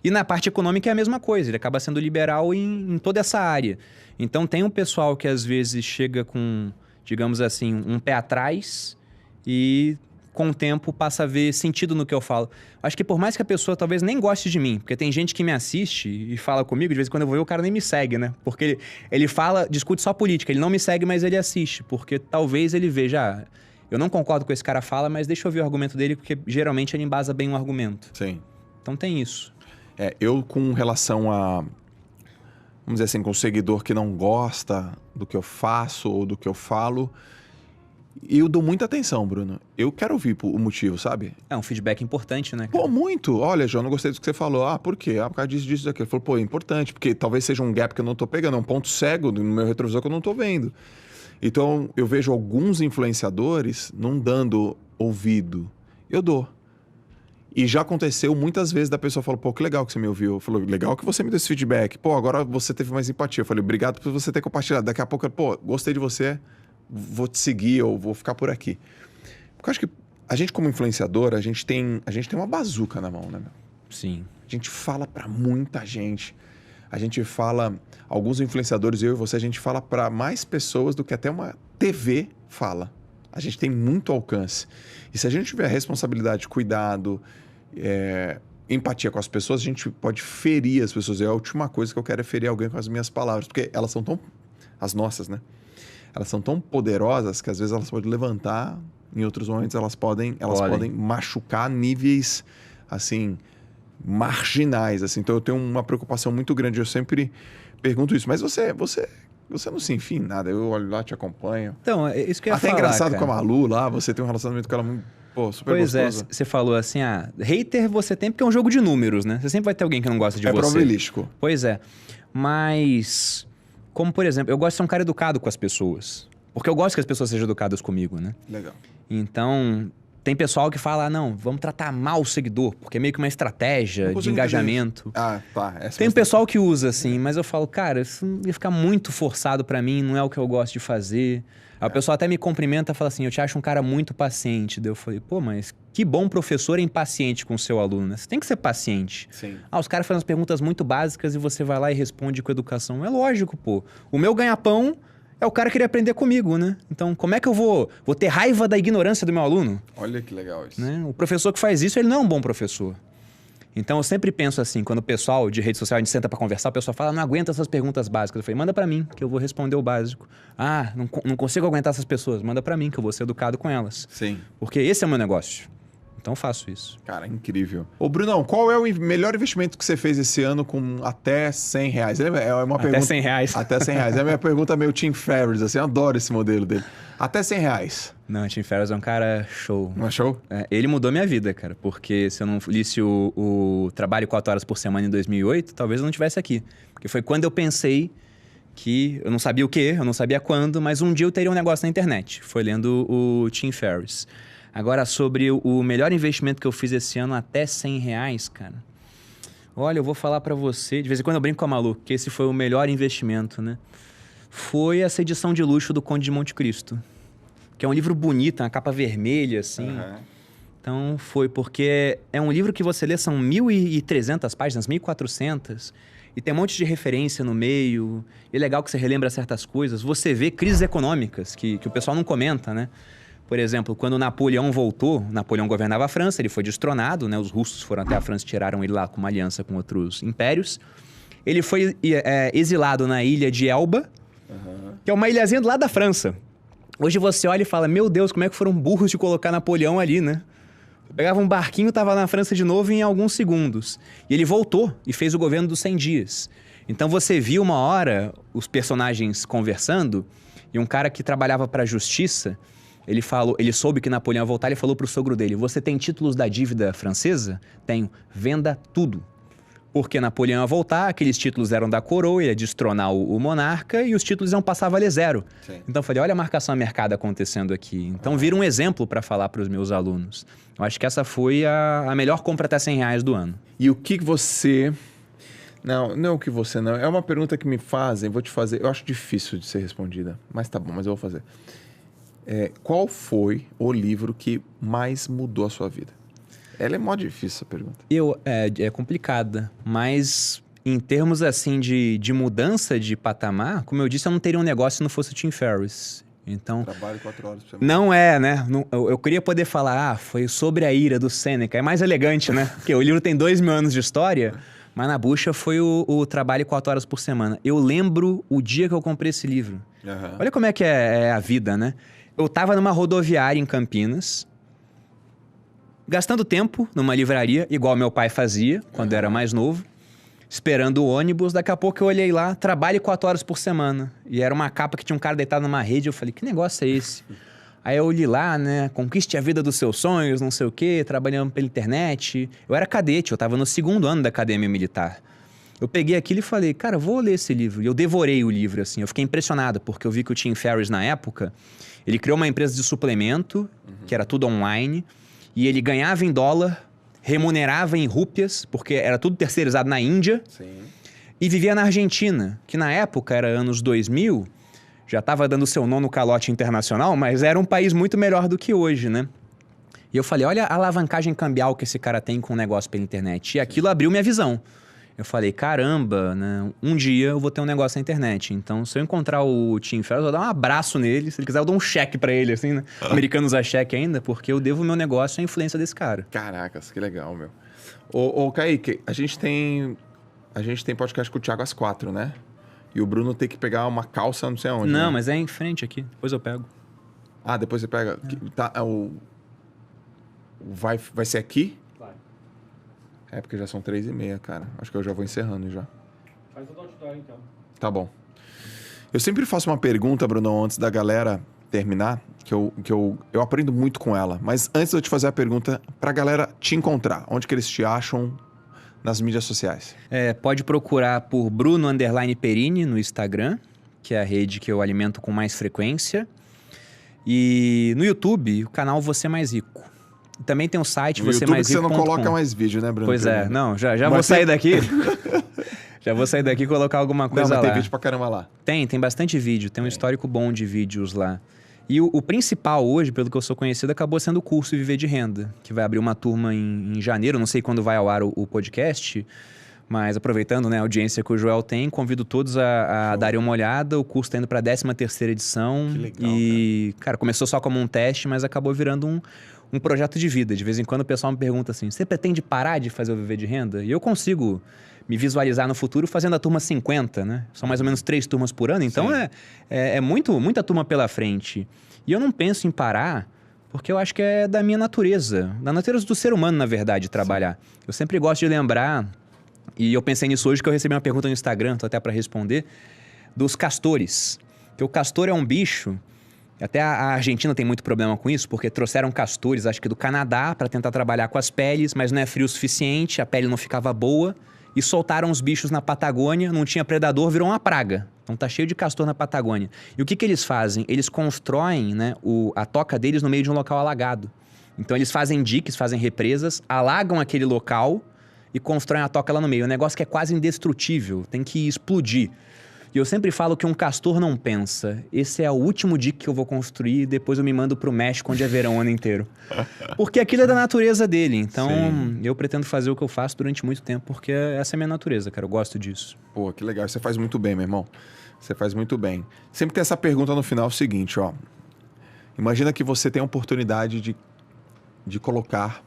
E na parte econômica é a mesma coisa, ele acaba sendo liberal em toda essa área. Então tem um pessoal que às vezes chega com, digamos assim, um pé atrás e com o tempo passa a ver sentido no que eu falo. Acho que por mais que a pessoa talvez nem goste de mim, porque tem gente que me assiste e fala comigo, de vez em quando eu vou ver, o cara nem me segue, né? Porque ele fala, discute só política, ele não me segue, mas ele assiste, porque talvez ele veja, eu não concordo com esse cara fala, mas deixa eu ver o argumento dele, porque geralmente ele embasa bem o argumento. Sim. Então tem isso. Eu com relação a, vamos dizer assim, com um seguidor que não gosta do que eu faço ou do que eu falo, eu dou muita atenção, Bruno. Eu quero ouvir o motivo, sabe? É um feedback importante, né, cara? Pô, muito. Olha, João, não gostei do que você falou. Por quê? Por causa disso, daquilo. Ele falou, pô, é importante, porque talvez seja um gap que eu não tô pegando, é um ponto cego no meu retrovisor que eu não tô vendo. Então, eu vejo alguns influenciadores não dando ouvido. Eu dou. E já aconteceu muitas vezes da pessoa falar, pô, que legal que você me ouviu. Falou, legal que você me deu esse feedback. Pô, agora você teve mais empatia. Eu falei, obrigado por você ter compartilhado. Daqui a pouco, pô, gostei de você, vou te seguir ou vou ficar por aqui. Porque eu acho que a gente, como influenciador, a gente tem uma bazuca na mão, né, meu? Sim. A gente fala pra muita gente. A gente fala, alguns influenciadores, eu e você, a gente fala pra mais pessoas do que até uma TV fala. A gente tem muito alcance. E se a gente tiver responsabilidade, cuidado, empatia com as pessoas, a gente pode ferir as pessoas. E a última coisa que eu quero é ferir alguém com as minhas palavras. Porque elas são tão... As nossas, né? Elas são tão poderosas que às vezes elas podem levantar, em outros momentos elas podem machucar níveis, assim, marginais. Assim. Então eu tenho uma preocupação muito grande. Eu sempre pergunto isso. Mas você não se enfia em nada. Eu olho lá, te acompanho. Então, é isso que eu ia falar, até engraçado cara. com a Malu lá, você tem um relacionamento com ela muito, super pois gostoso. Você falou assim, hater você tem porque é um jogo de números, né? Você sempre vai ter alguém que não gosta de você. É probabilístico. Pois é. Mas, como por exemplo, eu gosto de ser um cara educado com as pessoas. Porque eu gosto que as pessoas sejam educadas comigo, né? Legal. Então, Tem pessoal que fala, não, vamos tratar mal o seguidor, porque é meio que uma estratégia Não de consigo engajamento. Ah, tá. Tem um pessoal que usa, assim, mas eu falo, cara, isso ia ficar muito forçado pra mim, não é o que eu gosto de fazer. Aí o pessoal até me cumprimenta e fala assim, eu te acho um cara muito paciente. Daí eu falei, pô, mas que bom professor é impaciente com o seu aluno, né? Você tem que ser paciente. Sim. Os caras fazem as perguntas muito básicas e você vai lá e responde com educação. É lógico, pô. O meu ganha-pão é o cara querer aprender comigo, né? Então, como é que eu vou ter raiva da ignorância do meu aluno? Olha que legal isso. Né? O professor que faz isso, ele não é um bom professor. Então, eu sempre penso assim, quando o pessoal de rede social, a gente senta pra conversar, o pessoal fala, não aguenta essas perguntas básicas. Eu falei, manda pra mim, que eu vou responder o básico. Ah, não consigo aguentar essas pessoas. Manda pra mim, que eu vou ser educado com elas. Sim. Porque esse é o meu negócio. Então, faço isso. Cara, incrível. Ô, Brunão, qual é o melhor investimento que você fez esse ano com até R$100? É uma Até pergunta... R$100. Até R$100. É a minha pergunta meio Tim Ferriss, assim, eu adoro esse modelo dele. Até R$100. Não, o Tim Ferriss é um cara show. Não é show? Ele mudou minha vida, cara. Porque se eu não lisse o Trabalho 4 Horas por Semana em 2008, talvez eu não estivesse aqui. Porque foi quando eu pensei que eu não sabia o quê, eu não sabia quando, mas um dia eu teria um negócio na internet. Foi lendo o Tim Ferriss. Agora, sobre o melhor investimento que eu fiz esse ano até R$100, cara. Olha, eu vou falar pra você, de vez em quando eu brinco com a Malu, que esse foi o melhor investimento, né? Foi essa edição de luxo do Conde de Monte Cristo. Que é um livro bonito, uma capa vermelha, assim. Uhum. Então, foi porque é um livro que você lê, são 1.300 páginas, 1.400. E tem um monte de referência no meio. E é legal que você relembra certas coisas. Você vê crises econômicas, que o pessoal não comenta, né? Por exemplo, quando Napoleão voltou, Napoleão governava a França, ele foi destronado, né? Os russos foram até a França e tiraram ele lá com uma aliança com outros impérios. Ele foi exilado na ilha de Elba, que é uma ilhazinha do lado da França. Hoje você olha e fala, meu Deus, como é que foram burros de colocar Napoleão ali, né? Pegava um barquinho, tava na França de novo em alguns segundos. E ele voltou e fez o governo dos 100 dias. Então você viu uma hora os personagens conversando e um cara que trabalhava para a justiça, ele soube que Napoleão ia voltar, ele falou pro sogro dele, você tem títulos da dívida francesa? Tenho. Venda tudo. Porque Napoleão ia voltar, aqueles títulos eram da coroa, ia destronar o monarca e os títulos iam passar a valer zero. Sim. Então eu falei, olha a marcação a mercado acontecendo aqui. Então vira um exemplo para falar para os meus alunos. Eu acho que essa foi a melhor compra até R$100 do ano. E o que você... Não o que você não. É uma pergunta que me fazem, vou te fazer. Eu acho difícil de ser respondida, mas tá bom, mas eu vou fazer. Qual foi o livro que mais mudou a sua vida? Ela é mó difícil essa pergunta. É complicada, mas em termos assim de mudança de patamar, como eu disse, eu não teria um negócio se não fosse o Tim Ferriss. Então, trabalho 4 horas por semana. Não né? Eu queria poder falar, foi sobre a ira do Sêneca. É mais elegante, né? Porque o livro tem 2.000 anos de história, mas na bucha foi o trabalho 4 horas por semana. Eu lembro o dia que eu comprei esse livro. Uhum. Olha como é que é a vida, né? Eu tava numa rodoviária em Campinas, gastando tempo numa livraria, igual meu pai fazia quando era mais novo, esperando o ônibus. Daqui a pouco eu olhei lá, trabalhe 4 horas por semana. E era uma capa que tinha um cara deitado numa rede. Eu falei, que negócio é esse? Aí eu li lá, né? Conquiste a vida dos seus sonhos, não sei o quê, trabalhando pela internet. Eu era cadete, eu tava no 2º ano da academia militar. Eu peguei aquilo e falei, cara, vou ler esse livro. E eu devorei o livro, assim. Eu fiquei impressionado, porque eu vi que o Tim Ferriss, na época, ele criou uma empresa de suplemento, que era tudo online, e ele ganhava em dólar, remunerava em rúpias, porque era tudo terceirizado na Índia. Sim. E vivia na Argentina, que na época era anos 2000, já estava dando seu 9º calote internacional, mas era um país muito melhor do que hoje, né? E eu falei, olha a alavancagem cambial que esse cara tem com o negócio pela internet. E aquilo abriu minha visão. Eu falei, caramba, né? Um dia eu vou ter um negócio na internet. Então, se eu encontrar o Tim Ferriss, eu vou dar um abraço nele. Se ele quiser, eu dou um cheque pra ele, assim, né? Americano usa cheque ainda, porque eu devo o meu negócio à influência desse cara. Caracas, que legal, meu. Ô Kaique, a gente tem podcast com o Thiago às 4, né? E o Bruno tem que pegar uma calça não sei aonde. Não, né? mas é em frente aqui. Depois eu pego. Ah, depois você pega. Tá, vai ser aqui? Vai. Porque já são 3h30, cara. Acho que eu já vou encerrando já. Faz o outdoor, então. Tá bom. Eu sempre faço uma pergunta, Bruno, antes da galera terminar, que eu aprendo muito com ela. Mas antes de eu te fazer a pergunta, pra galera te encontrar, onde que eles te acham nas mídias sociais? Pode procurar por Bruno_Perini no Instagram, que é a rede que eu alimento com mais frequência. E no YouTube, o canal Você Mais Rico. Também tem um site, No você YouTube mais que você não rico.com. coloca mais vídeo, né, Bruno? Pois é, Primeiro. não, já Mas vou sair tem- daqui. Já vou sair daqui e colocar alguma Não, coisa mas lá. tem vídeo pra caramba lá. Tem bastante vídeo, tem um histórico bom de vídeos lá. E o principal hoje, pelo que eu sou conhecido, acabou sendo o curso Viver de Renda, que vai abrir uma turma em janeiro, não sei quando vai ao ar o podcast, mas aproveitando, né, a audiência que o Joel tem, convido todos a darem uma olhada. O curso está indo para a 13ª edição. Que legal, e, cara, começou só como um teste, mas acabou virando um projeto de vida. De vez em quando o pessoal me pergunta assim, você pretende parar de fazer o Viver de Renda? E eu consigo me visualizar no futuro fazendo a turma 50, né? São mais ou menos 3 turmas por ano, então Sim. é muita turma pela frente. E eu não penso em parar, porque eu acho que é da minha natureza, da natureza do ser humano, na verdade, trabalhar. Eu sempre gosto de lembrar, e eu pensei nisso hoje, que eu recebi uma pergunta no Instagram, tô até para responder, dos castores. Que o castor é um bicho, até a Argentina tem muito problema com isso, porque trouxeram castores, acho que do Canadá, para tentar trabalhar com as peles, mas não é frio o suficiente, a pele não ficava boa, e soltaram os bichos na Patagônia, não tinha predador, virou uma praga. Então tá cheio de castor na Patagônia. E o que eles fazem? Eles constroem, né, a toca deles no meio de um local alagado. Então eles fazem diques, fazem represas, alagam aquele local e constroem a toca lá no meio. É um negócio que é quase indestrutível, tem que explodir. E eu sempre falo que um castor não pensa, esse é o último dique que eu vou construir, depois eu me mando pro México, onde é verão o ano inteiro. Porque aquilo é da natureza dele. Então, eu pretendo fazer o que eu faço durante muito tempo, porque essa é a minha natureza, cara. Eu gosto disso. Pô, que legal. Você faz muito bem, meu irmão. Você faz muito bem. Sempre tem essa pergunta no final, é o seguinte, ó. Imagina que você tem a oportunidade de colocar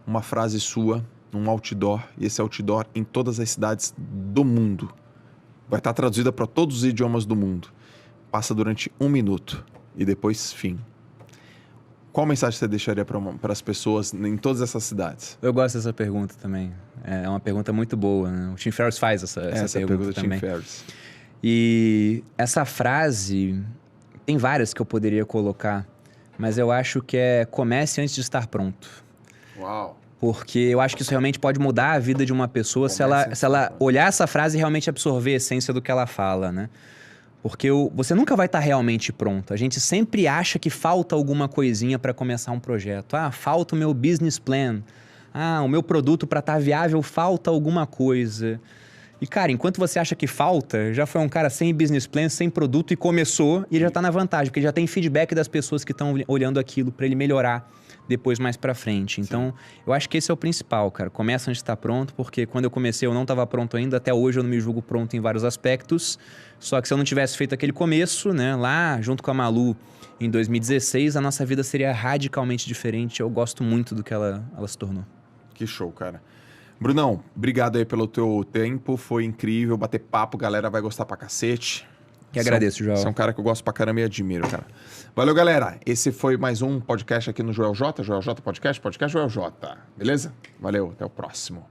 uma frase sua num outdoor, e esse outdoor em todas as cidades do mundo. Vai estar traduzida para todos os idiomas do mundo. Passa durante 1 minuto e depois fim. Qual mensagem você deixaria para as pessoas em todas essas cidades? Eu gosto dessa pergunta também. É uma pergunta muito boa, né? O Tim Ferriss faz essa pergunta também. Tim Ferriss. E essa frase, tem várias que eu poderia colocar, mas eu acho que comece antes de estar pronto. Uau! Porque eu acho que isso realmente pode mudar a vida de uma pessoa se ela olhar essa frase e realmente absorver a essência do que ela fala, né? Porque você nunca vai estar realmente pronto. A gente sempre acha que falta alguma coisinha para começar um projeto. Ah, falta o meu business plan. Ah, o meu produto para estar viável falta alguma coisa. E, cara, enquanto você acha que falta, já foi um cara sem business plan, sem produto e começou, e ele já tá na vantagem, porque ele já tem feedback das pessoas que estão olhando aquilo para ele melhorar depois mais pra frente. Então, eu acho que esse é o principal, cara. Começa antes de estar pronto, porque quando eu comecei eu não estava pronto ainda, até hoje eu não me julgo pronto em vários aspectos. Só que se eu não tivesse feito aquele começo, né, lá junto com a Malu em 2016, a nossa vida seria radicalmente diferente. Eu gosto muito do que ela se tornou. Que show, cara. Brunão, obrigado aí pelo teu tempo, foi incrível bater papo, galera vai gostar pra cacete. Que agradeço, Joel. Você é um cara que eu gosto pra caramba e admiro, cara. Valeu, galera. Esse foi mais um podcast aqui no Joel J. Joel J Podcast Joel J. Beleza? Valeu, até o próximo.